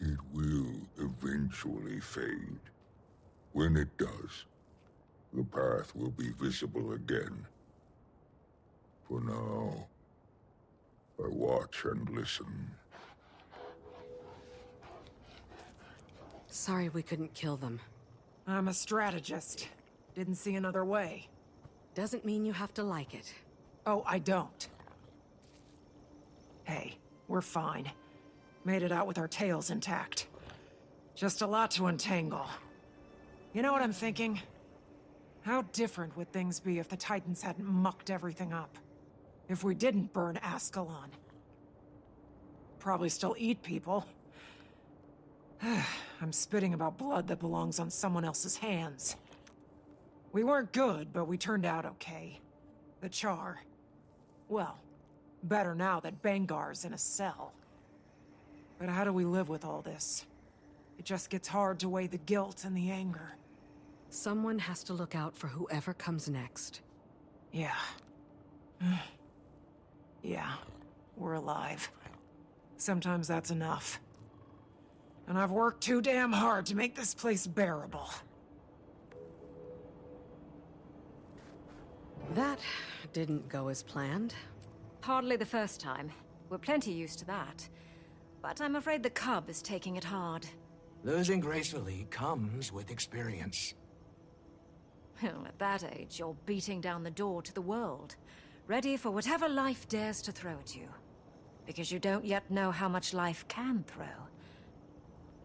it will eventually fade. When it does, the path will be visible again. For now, I watch and listen. Sorry we couldn't kill them. I'm a strategist. Didn't see another way. Doesn't mean you have to like it. Oh, I don't. Hey, we're fine. Made it out with our tails intact. Just a lot to untangle. You know what I'm thinking? How different would things be if the Titans hadn't mucked everything up? If we didn't burn Ascalon? Probably still eat people. I'm spitting about blood that belongs on someone else's hands. We weren't good, but we turned out okay. The Char. Well, better now that Bangar's in a cell. But how do we live with all this? It just gets hard to weigh the guilt and the anger. Someone has to look out for whoever comes next. Yeah. Yeah, we're alive. Sometimes that's enough. And I've worked too damn hard to make this place bearable. That didn't go as planned. Hardly the first time. We're plenty used to that. But I'm afraid the cub is taking it hard. Losing gracefully comes with experience. Well, at that age, you're beating down the door to the world, ready for whatever life dares to throw at you. Because you don't yet know how much life can throw.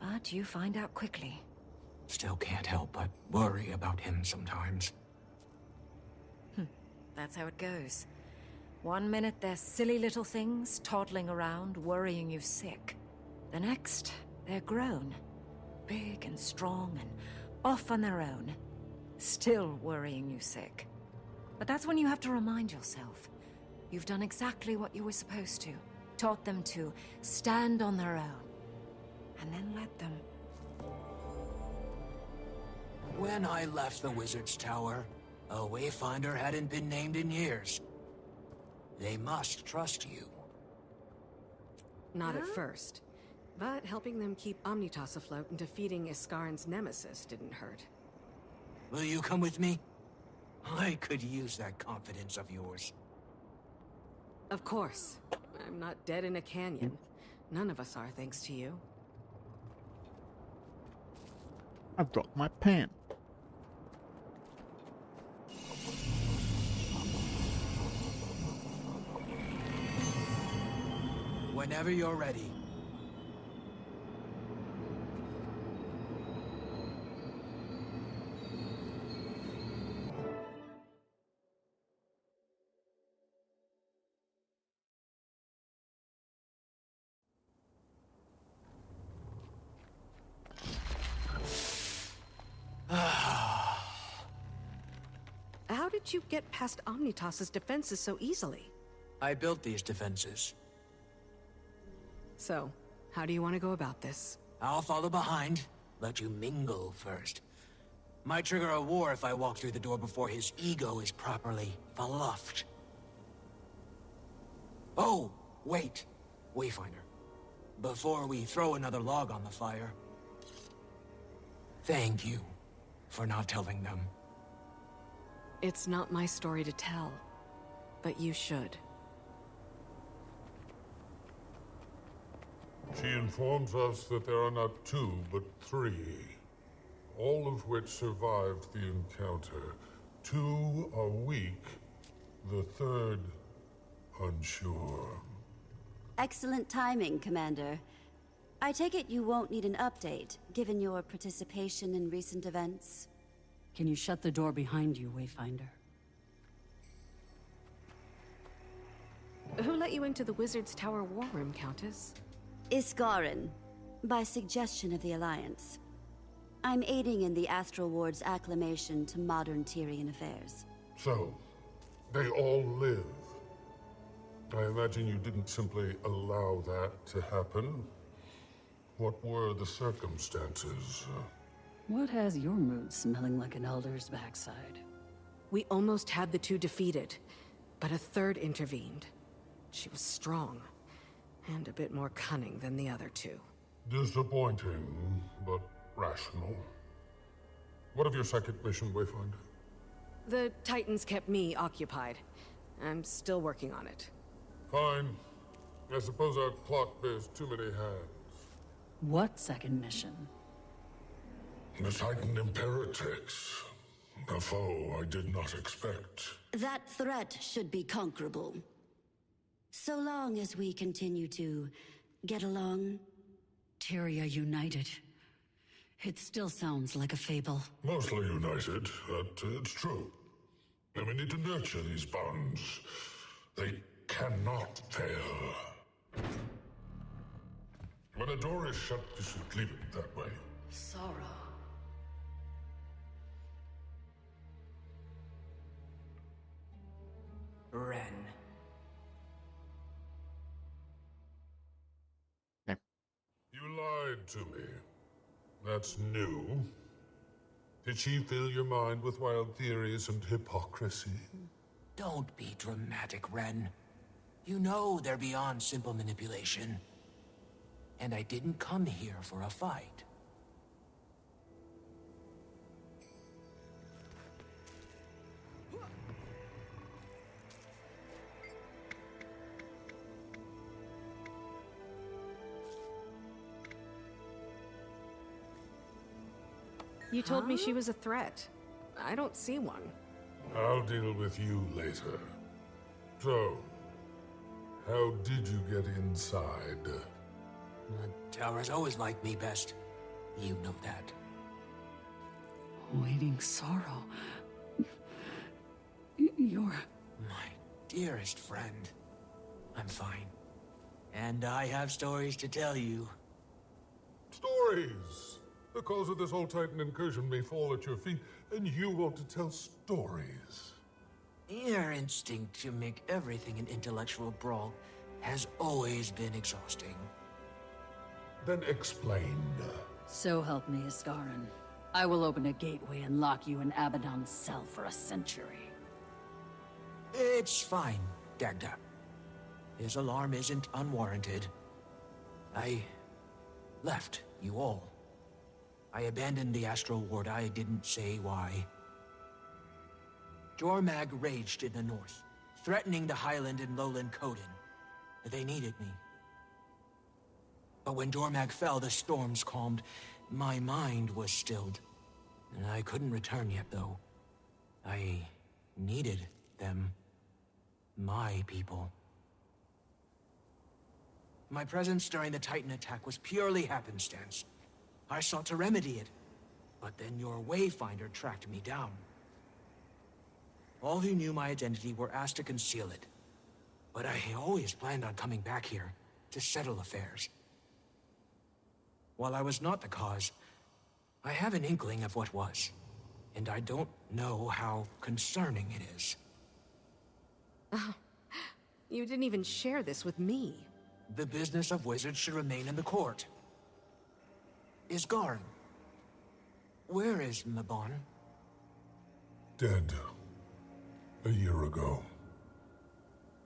But you find out quickly. Still can't help but worry about him sometimes. That's how it goes. One minute they're silly little things, toddling around, worrying you sick. The next, they're grown. Big and strong and off on their own. Still worrying you sick. But that's when you have to remind yourself. You've done exactly what you were supposed to. Taught them to stand on their own. And then let them. When I left the Wizard's Tower, a Wayfinder hadn't been named in years. They must trust you. Not at first. But helping them keep Omnitas afloat and defeating Iskarin's nemesis didn't hurt. Will you come with me? I could use that confidence of yours. Of course. I'm not dead in a canyon. None of us are, thanks to you. I've dropped my pen. Whenever you're ready. How did you get past Omnitas's defenses so easily? I built these defenses. So, how do you want to go about this? I'll follow behind, let you mingle first. Might trigger a war if I walk through the door before his ego is properly fluffed. Oh, wait. Wayfinder. before we throw another log on the fire, thank you for not telling them. It's not my story to tell, but you should. She informs us that there are not 2, but 3, all of which survived the encounter. 2 are weak, the third unsure. Excellent timing, Commander. I take it you won't need an update, given your participation in recent events? Can you shut the door behind you, Wayfinder? Who let you into the Wizard's Tower war room, Countess? Iskarin, by suggestion of the Alliance. I'm aiding in the Astral Ward's acclamation to modern Tyrian affairs. So, they all live. I imagine you didn't simply allow that to happen. What were the circumstances? What has your mood smelling like an elder's backside? We almost had the 2 defeated, but a third intervened. She was strong, and a bit more cunning than the other 2. Disappointing, but rational. What of your second mission, Wayfinder? The Titans kept me occupied. I'm still working on it. Fine. I suppose our clock bears too many hands. What second mission? The Titan Imperatrix. A foe I did not expect. That threat should be conquerable. So long as we continue to get along. Tyria united. It still sounds like a fable. Mostly united, but it's true. And we need to nurture these bonds. They cannot fail. When a door is shut, you should leave it that way. Sorrow. Ren. You lied to me. That's new. Did she fill your mind with wild theories and hypocrisy? Don't be dramatic, Ren. You know they're beyond simple manipulation. And I didn't come here for a fight. You told me she was a threat. I don't see one. I'll deal with you later. So, how did you get inside? The Tower's always liked me best. You know that. Waiting sorrow. You're... My dearest friend. I'm fine. And I have stories to tell you. Stories! The cause of this whole Titan incursion may fall at your feet, and you want to tell stories. Your instinct to make everything an intellectual brawl has always been exhausting. Then explain. So help me, Iskarin. I will open a gateway and lock you in Abaddon's cell for a century. It's fine, Dagda. His alarm isn't unwarranted. I left you all. I abandoned the Astral Ward. I didn't say why. Jormag raged in the north, threatening the Highland and Lowland Coden. They needed me. But when Jormag fell, the storms calmed. My mind was stilled. And I couldn't return yet, though. I needed them. My people. My presence during the Titan attack was purely happenstance. I sought to remedy it, but then your Wayfinder tracked me down. All who knew my identity were asked to conceal it, but I always planned on coming back here to settle affairs. While I was not the cause, I have an inkling of what was, and I don't know how concerning it is. Oh, you didn't even share this with me. The business of wizards should remain in the court. Isgarin. Where is Mabon? Dead. A year ago.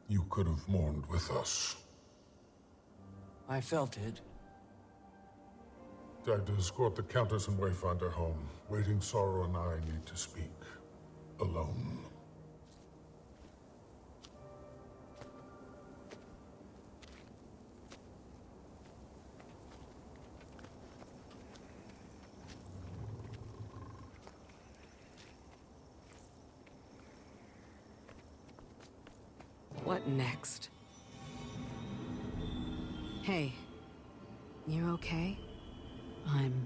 You could have mourned with us. I felt it. I'd escort the Countess and Wayfinder home. Waiting Sorrow and I need to speak. Alone. What next? Hey, you okay? I'm...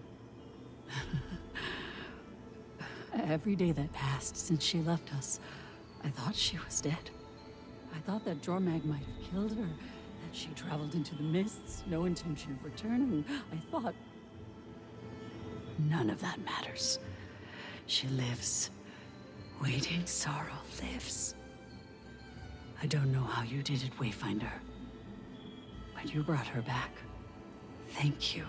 Every day that passed since she left us, I thought she was dead. I thought that Jormag might have killed her, that she traveled into the mists, no intention of returning. I thought... None of that matters. She lives. Waiting Sorrow lives. I don't know how you did it, Wayfinder, but you brought her back. Thank you.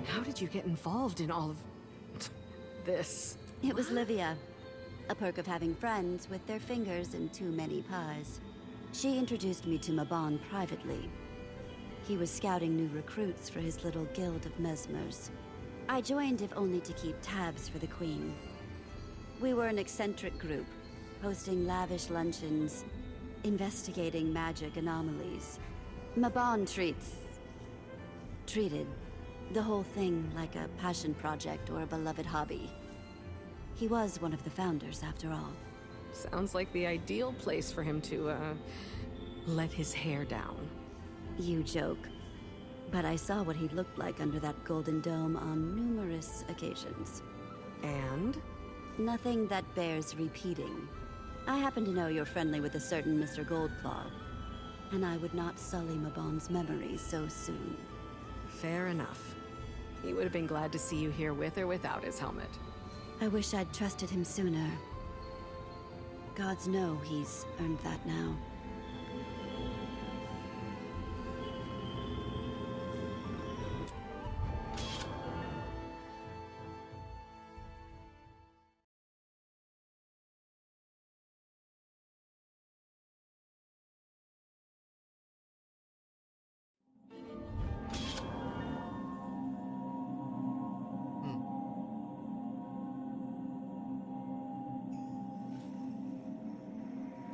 How did you get involved in all of this? It was Livia. A perk of having friends with their fingers in too many pies. She introduced me to Mabon privately. He was scouting new recruits for his little guild of mesmers. I joined if only to keep tabs for the Queen. We were an eccentric group, hosting lavish luncheons, investigating magic anomalies. Mabon treated the whole thing like a passion project or a beloved hobby. He was one of the founders, after all. Sounds like the ideal place for him to, let his hair down. You joke. But I saw what he looked like under that golden dome on numerous occasions. And? Nothing that bears repeating. I happen to know you're friendly with a certain Mr. Goldclaw, and I would not sully Mabon's memory so soon. Fair enough. He would have been glad to see you here with or without his helmet. I wish I'd trusted him sooner. Gods know he's earned that now.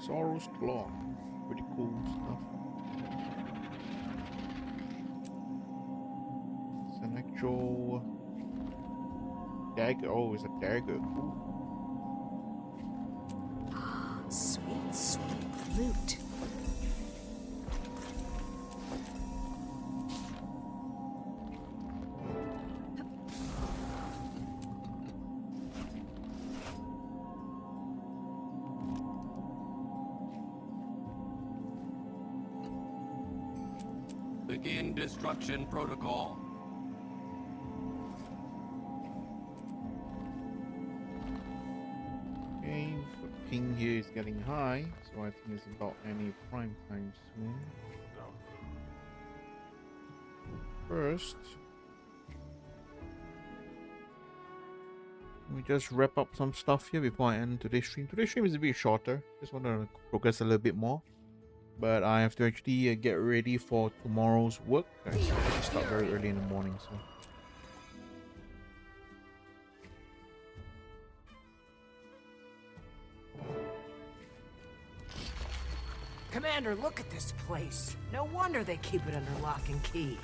Sorrow's Claw. Pretty cool stuff. It's an actual dagger. Oh, it's a dagger. Cool. Sweet, sweet loot. Begin destruction protocol. Okay, the ping here is getting high, so I think it's about any prime time soon. First, let me just wrap up some stuff here before I end today's stream. Today's stream is a bit shorter, just want to progress a little bit more. But I have to actually get ready for tomorrow's work. I have to start very early in the morning, so. Commander, look at this place. No wonder they keep it under lock and key.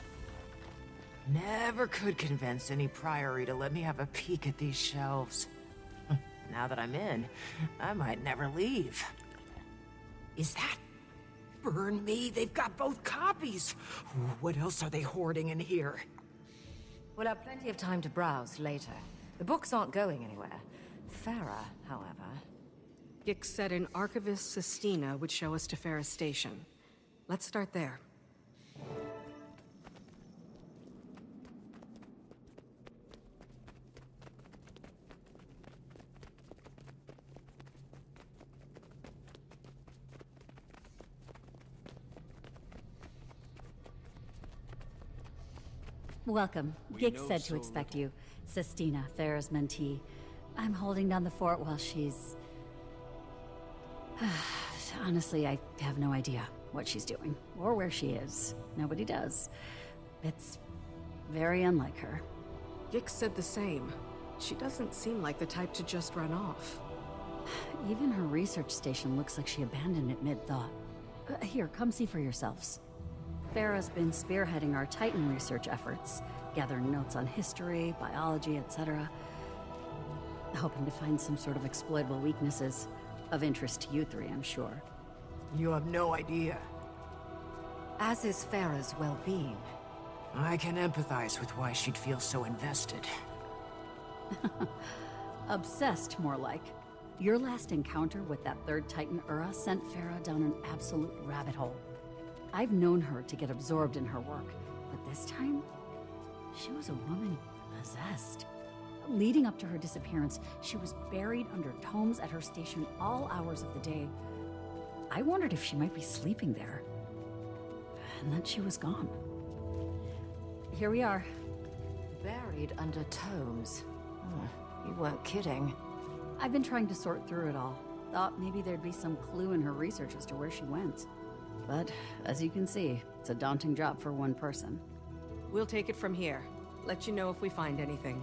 Never could convince any priory to let me have a peek at these shelves. Now that I'm in, I might never leave. Is that... Burn me, they've got both copies. What else are they hoarding in here? We'll have plenty of time to browse later. The books aren't going anywhere. Farah, however... Gix said an Archivist Sistina would show us to Farah Station. Let's start there. Welcome. Gix said to expect you. Sistina, Farah's mentee. I'm holding down the fort while she's... Honestly, I have no idea. what she's doing, or where she is. Nobody does. It's very unlike her. Gix said the same. She doesn't seem like the type to just run off. Even her research station looks like she abandoned it mid-thought. Here, come see for yourselves. Farah's been spearheading our Titan research efforts, gathering notes on history, biology, etc. Hoping to find some sort of exploitable weaknesses. Of interest to you three, I'm sure. You have no idea. As is Farah's well-being. I can empathize with why she'd feel so invested. Obsessed, more like. Your last encounter with that third Titan Ura sent Farah down an absolute rabbit hole. I've known her to get absorbed in her work, but this time, she was a woman possessed. Leading up to her disappearance, she was buried under tomes at her station all hours of the day. I wondered if she might be sleeping there. And then she was gone. Here we are. Buried under tomes. You weren't kidding. I've been trying to sort through it all. Thought maybe there'd be some clue in her research as to where she went. But, as you can see, it's a daunting job for one person. We'll take it from here. Let you know if we find anything.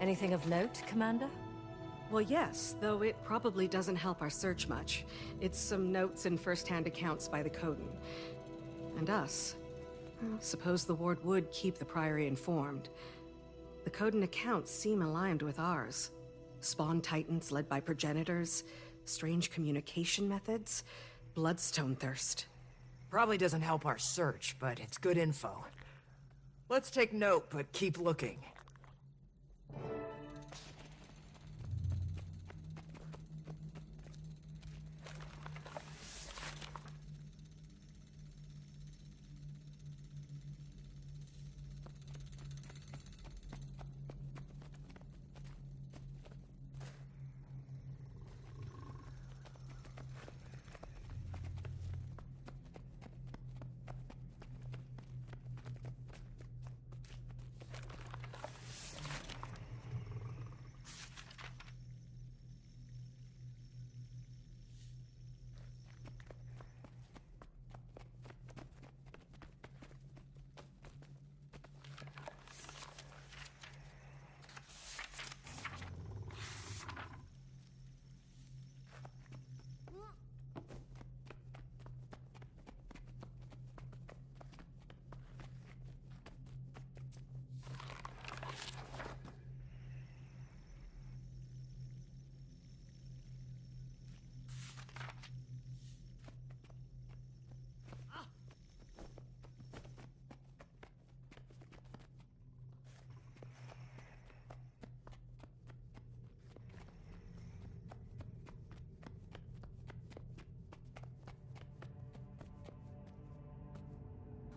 Anything of note, Commander? Well, yes, though it probably doesn't help our search much. It's some notes and first-hand accounts by the Coden. And us. Well, suppose the Ward would keep the Priory informed. The Coden accounts seem aligned with ours. Spawn titans led by progenitors, strange communication methods, bloodstone thirst. Probably doesn't help our search, but it's good info. Let's take note, but keep looking.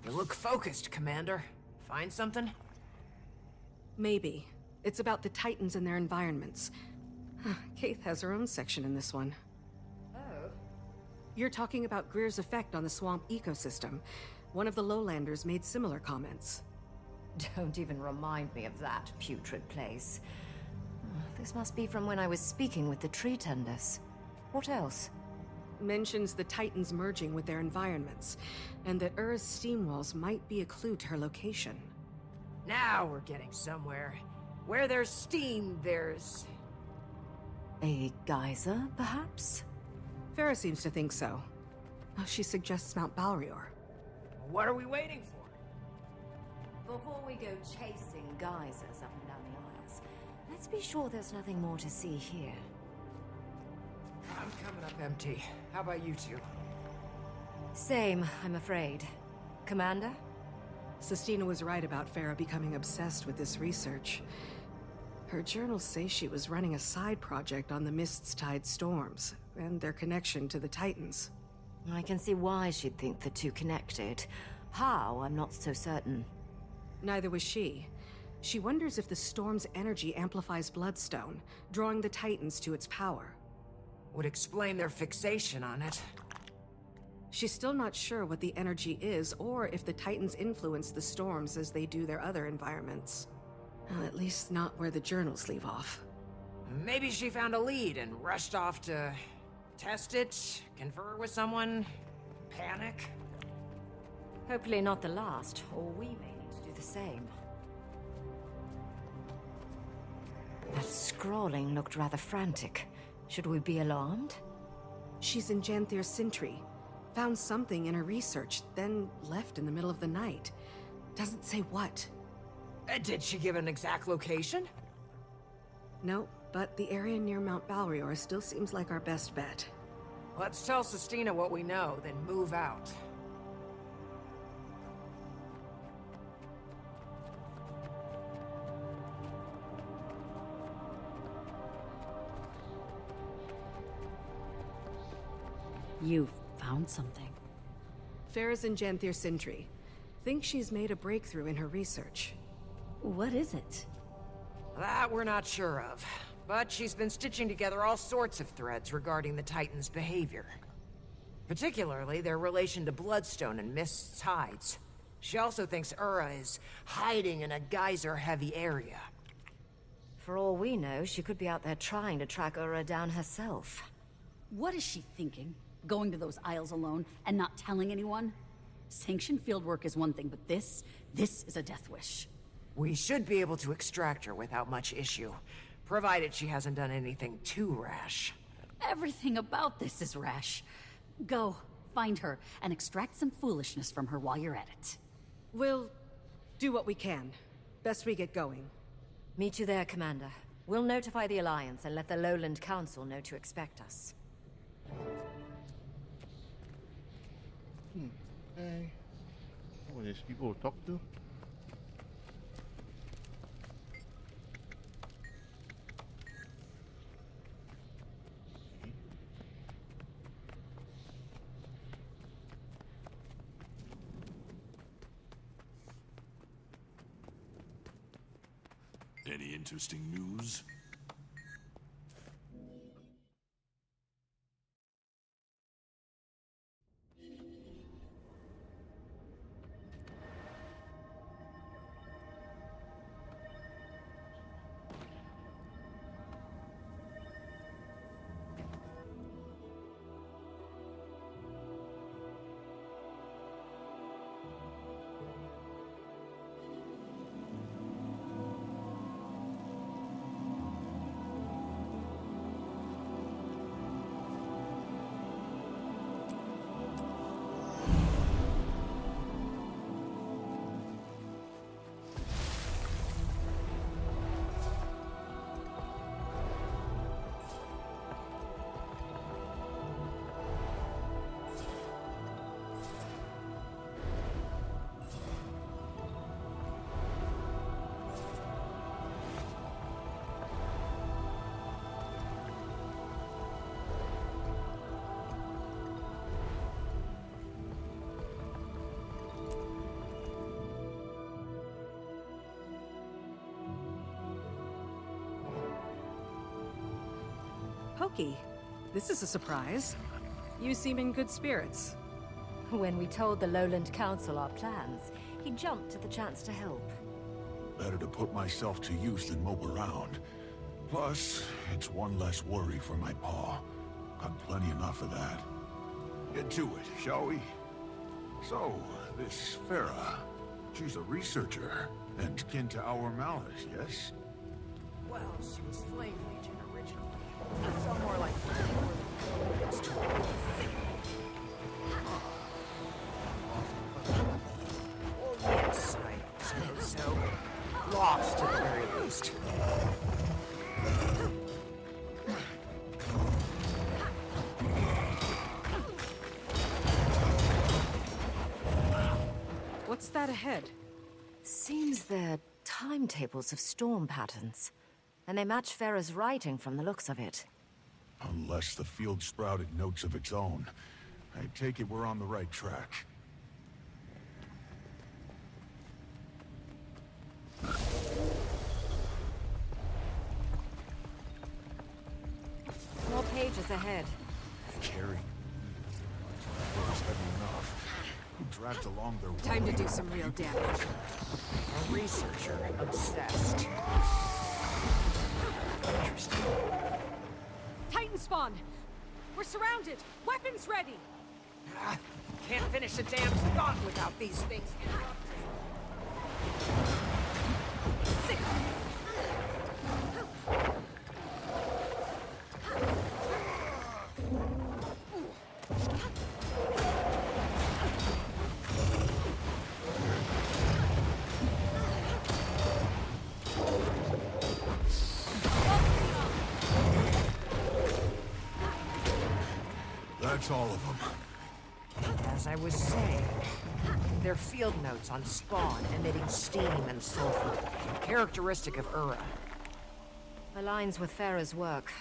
You look focused, Commander. Find something? Maybe. It's about the Titans and their environments. Kaith has her own section in this one. Oh. You're talking about Greer's effect on the swamp ecosystem. One of the lowlanders made similar comments. Don't even remind me of that putrid place. This must be from when I was speaking with the tree tenders. What else? Mentions the Titans merging with their environments, and that Ura's steam walls might be a clue to her location. Now we're getting somewhere. Where there's steam, there's... A geyser, perhaps? Farah seems to think so. She suggests Mount Balrior. What are we waiting for? Before we go chasing geysers up and down the aisles, let's be sure there's nothing more to see here. I'm coming up empty. How about you two? Same, I'm afraid. Commander? Sestina was right about Farah becoming obsessed with this research. Her journals say she was running a side project on the Mist's Tide storms, and their connection to the Titans. I can see why she'd think the two connected. How, I'm not so certain. Neither was she. She wonders if the storm's energy amplifies Bloodstone, drawing the Titans to its power. Would explain their fixation on it. She's still not sure what the energy is, or if the Titans influence the storms as they do their other environments. Well, at least not where the journals leave off. Maybe she found a lead and rushed off to... Test it, confer with someone, panic? Hopefully not the last, or we may need to do the same. That scrawling looked rather frantic. Should we be alarmed? She's in Janthir's Sintry. Found something in her research, then left in the middle of the night. Doesn't say what. Did she give an exact location? No, but the area near Mount Balrior still seems like our best bet. Let's tell Sistina what we know, then move out. You found something. Farah's in Janthir's Sintry. Think she's made a breakthrough in her research. What is it? That we're not sure of. But she's been stitching together all sorts of threads regarding the Titans' behavior. Particularly their relation to Bloodstone and Mist's tides. She also thinks Ura is hiding in a geyser-heavy area. For all we know, she could be out there trying to track Ura down herself. What is she thinking? Going to those isles alone and not telling anyone? Sanctioned fieldwork is one thing, but this is a death wish. We should be able to extract her without much issue, provided she hasn't done anything too rash. Everything about this is rash. Go, find her, and extract some foolishness from her while you're at it. We'll do what we can. Best we get going. Meet you there, Commander. We'll notify the Alliance and let the Lowland Council know to expect us. Okay. What are these people to talk to? Any interesting news? Pokey, this is a surprise. You seem in good spirits. When we told the Lowland Council our plans, he jumped at the chance to help. Better to put myself to use than mope around. Plus, it's one less worry for my paw. Got plenty enough of that. Get to it, shall we? So, this Farah, she's a researcher, and kin to our Malice, yes? Well, she was Flame Legion originally. So more like well, yes, I suppose so. Lost at the very least. What's that ahead? Seems they're timetables of storm patterns. And they match Farah's writing from the looks of it. Unless the field sprouted notes of its own. I take it we're on the right track. More pages ahead. Carry. It's heavy enough. Who dragged along their Time to do some real damage. A researcher obsessed. Interesting. Titan spawn! We're surrounded! Weapons ready! Can't finish a damn thought without these things interrupting. Sick! That's all of them. As I was saying, they're field notes on spawn emitting steam and sulfur, characteristic of Ura. Aligns with Farah's work.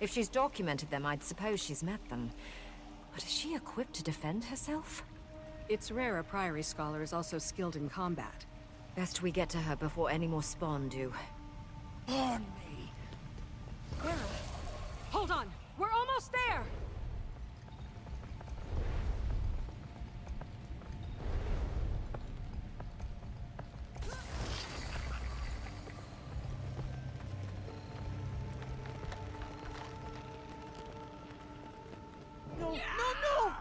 If she's documented them, I'd suppose she's met them. But is she equipped to defend herself? It's rare a Priory Scholar is also skilled in combat. Best we get to her before any more spawn do. On me! Hold on! We're almost there! No, no, no!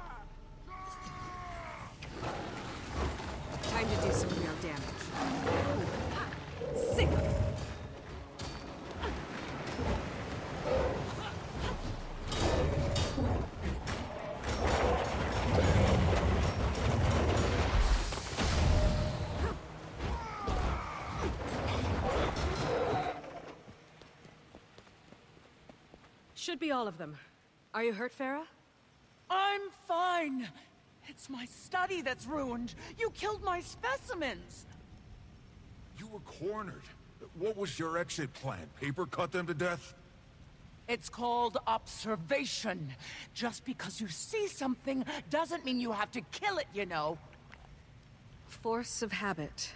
Time to do some real damage. Sick! Should be all of them. Are you hurt, Farah? I'm fine. It's my study that's ruined. You killed my specimens. You were cornered. What was your exit plan? Paper cut them to death? It's called observation. Just because you see something doesn't mean you have to kill it, you know. Force of habit.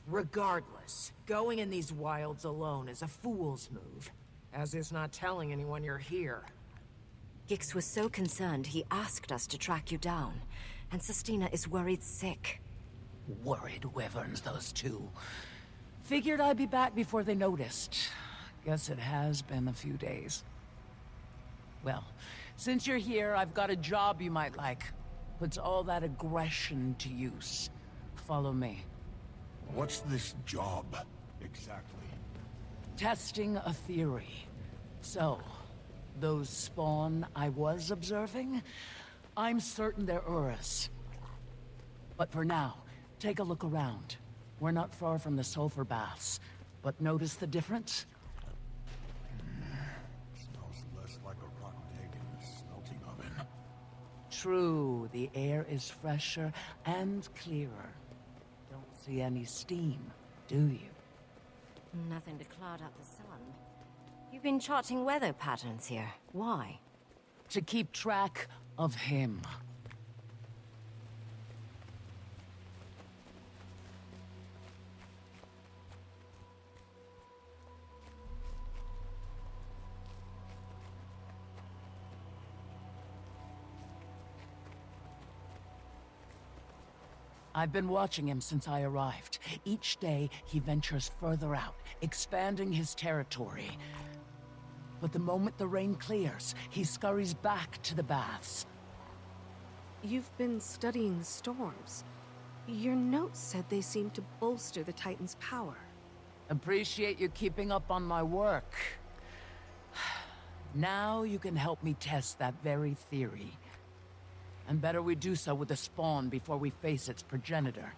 Regardless, going in these wilds alone is a fool's move. As is not telling anyone you're here. Gix was so concerned he asked us to track you down. And Sestina is worried sick. Worried wyverns, those two. Figured I'd be back before they noticed. Guess it has been a few days. Well, since you're here, I've got a job you might like. Puts all that aggression to use. Follow me. What's this job, exactly? Testing a theory. So, those spawn I was observing, I'm certain they're Urus. But for now, take a look around. We're not far from the sulfur baths, but notice the difference? Smells less like a rotten egg in a smelting oven. True, the air is fresher and clearer. Don't see any steam, do you? Nothing to cloud up the sun. You've been charting weather patterns here. Why? To keep track of him. I've been watching him since I arrived. Each day, he ventures further out, expanding his territory. But the moment the rain clears, he scurries back to the baths. You've been studying the storms. Your notes said they seemed to bolster the Titan's power. Appreciate you keeping up on my work. Now you can help me test that very theory. And better we do so with the spawn before we face its progenitor.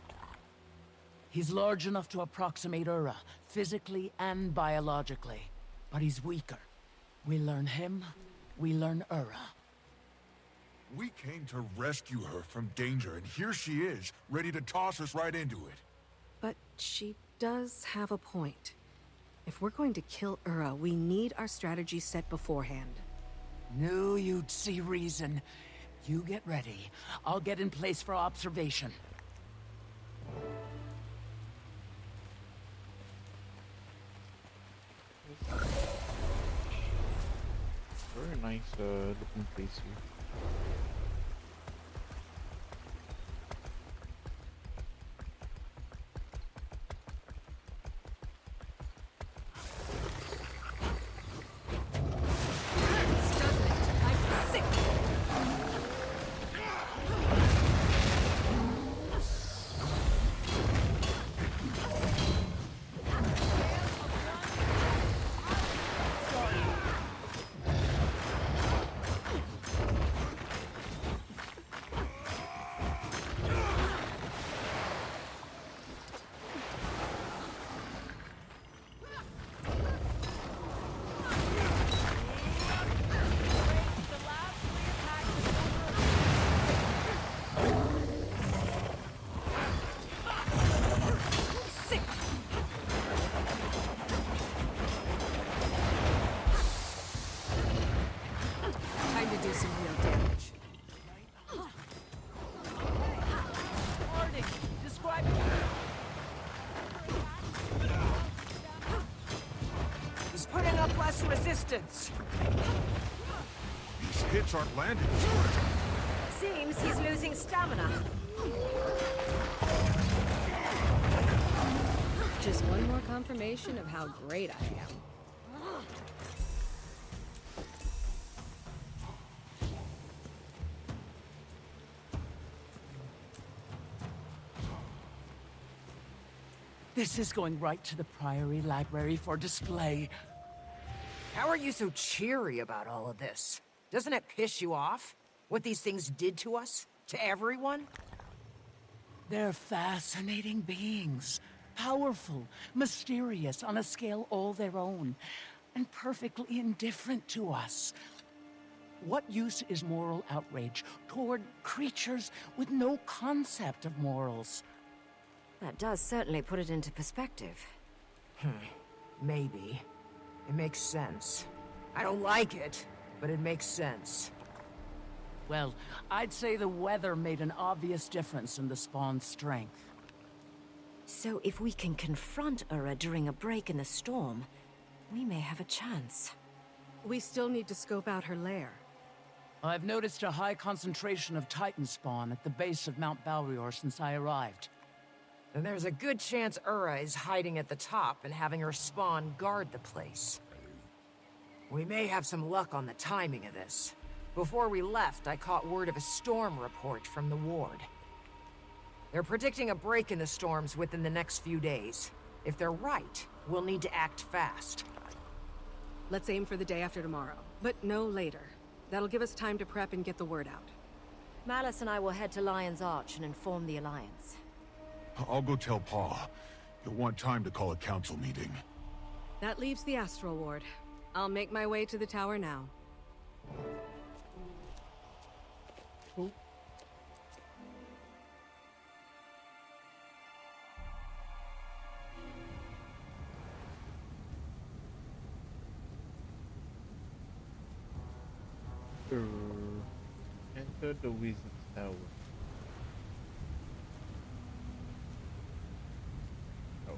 He's large enough to approximate Ura, physically and biologically. But he's weaker. We learn him, we learn Ura. We came to rescue her from danger, and here she is, ready to toss us right into it. But she does have a point. If we're going to kill Ura, we need our strategy set beforehand. Knew you'd see reason. You get ready. I'll get in place for observation. Very nice looking place here. Hurts, doesn't it? I'm sick! resistance. These hits aren't landing. Seems he's losing stamina. Just one more confirmation of how great I am. This is going right to the Priory Library for display. How are you so cheery about all of this? Doesn't it piss you off? What these things did to us? To everyone? They're fascinating beings. Powerful, mysterious on a scale all their own, and perfectly indifferent to us. What use is moral outrage toward creatures with no concept of morals? That does certainly put it into perspective. Maybe. It makes sense. I don't like it, but it makes sense. Well, I'd say the weather made an obvious difference in the spawn's strength. So if we can confront Ura during a break in the storm, we may have a chance. We still need to scope out her lair. I've noticed a high concentration of Titan spawn at the base of Mount Balrior since I arrived. And there's a good chance Ura is hiding at the top and having her spawn guard the place. We may have some luck on the timing of this. Before we left, I caught word of a storm report from the ward. They're predicting a break in the storms within the next few days. If they're right, we'll need to act fast. Let's aim for the day after tomorrow, but no later. That'll give us time to prep and get the word out. Malice and I will head to Lion's Arch and inform the Alliance. I'll go tell Pa. You'll want time to call a council meeting. That leaves the Astral Ward. I'll make my way to the tower now. Enter the Wizard's Tower. Oh.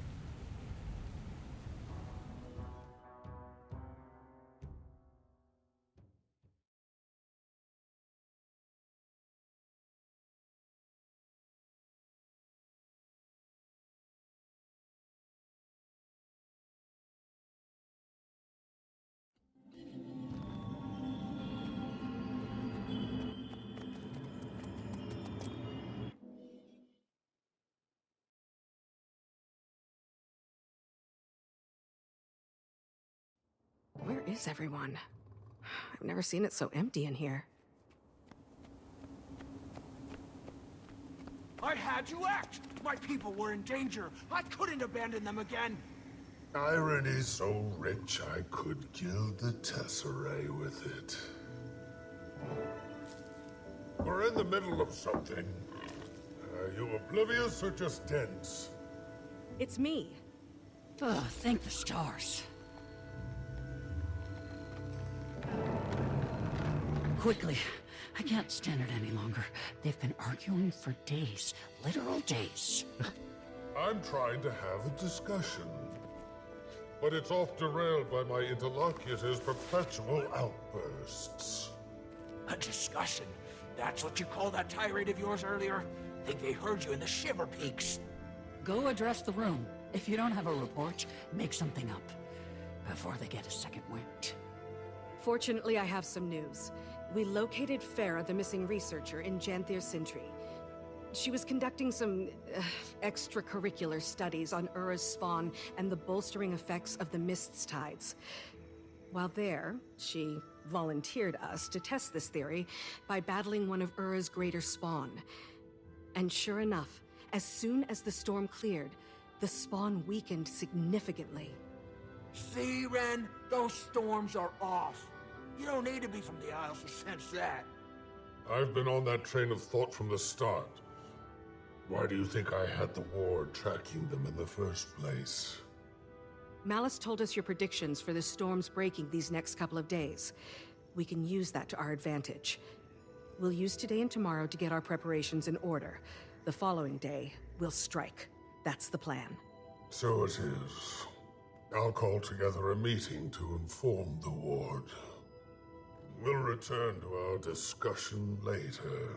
Where is everyone? I've never seen it so empty in here. I had to act! My people were in danger. I couldn't abandon them again. Irony so rich I could gild the tesserae with it. We're in the middle of something. Are you oblivious or just dense? It's me. Oh, thank the stars. Quickly. I can't stand it any longer. They've been arguing for days. Literal days. I'm trying to have a discussion. But it's off derailed by my interlocutor's perpetual outbursts. A discussion? That's what you called that tirade of yours earlier? Think they heard you in the Shiver Peaks. Go address the room. If you don't have a report, make something up. Before they get a second wind. Fortunately, I have some news. We located Farah, the missing researcher, in Janthir Sintry. She was conducting some extracurricular studies on Ura's spawn and the bolstering effects of the Mist's tides. While there, she volunteered us to test this theory by battling one of Ura's greater spawn. And sure enough, as soon as the storm cleared, the spawn weakened significantly. See, Ren? Those storms are off. You don't need to be from the Isles to sense that. I've been on that train of thought from the start. Why do you think I had the ward tracking them in the first place? Malice told us your predictions for the storms breaking these next couple of days. We can use that to our advantage. We'll use today and tomorrow to get our preparations in order. The following day, we'll strike. That's the plan. So it is. I'll call together a meeting to inform the ward. We'll return to our discussion later.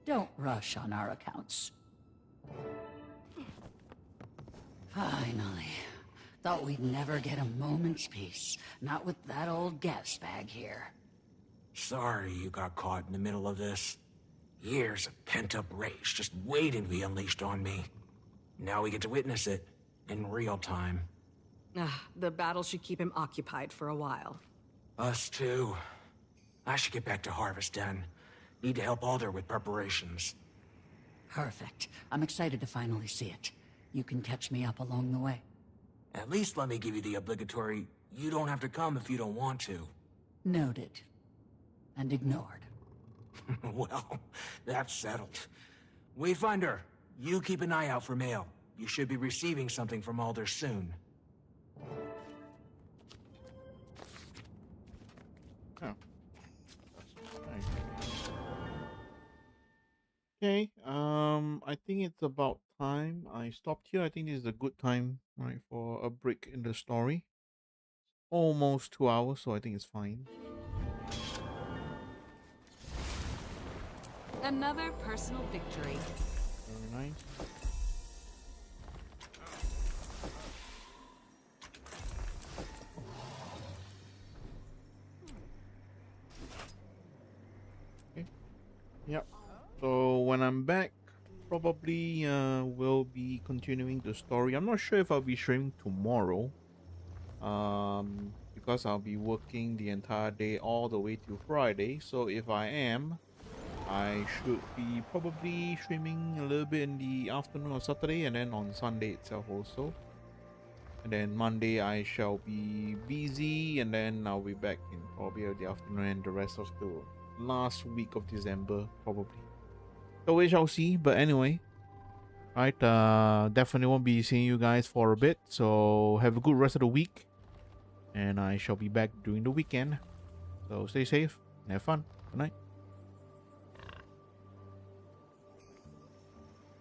Don't rush on our accounts. Finally. Thought we'd never get a moment's peace. Not with that old gas bag here. Sorry you got caught in the middle of this. Years of pent-up rage just waiting to be unleashed on me. Now we get to witness it in real time. The battle should keep him occupied for a while. Us too. I should get back to Harvest Den. Need to help Alder with preparations. Perfect. I'm excited to finally see it. You can catch me up along the way. At least let me give you the obligatory, you don't have to come if you don't want to. Noted. And ignored. Well, that's settled. Wayfinder, you keep an eye out for mail. You should be receiving something from Alder soon. Oh. Okay, I think it's about time I stopped here. I think this is a good time, right, for a break in the story. Almost 2 hours, so I think it's fine. Another personal victory. Very nice. Okay. Yep. So when I'm back, probably will be continuing the story. I'm not sure if I'll be streaming tomorrow. Because I'll be working the entire day all the way till Friday. So if I am, I should be probably streaming a little bit in the afternoon on Saturday and then on Sunday itself also. And then Monday I shall be busy, and then I'll be back in probably the afternoon and the rest of the last week of December probably. So we shall see. But anyway, right, definitely won't be seeing you guys for a bit. So have a good rest of the week, and I shall be back during the weekend. So stay safe and have fun. Good night.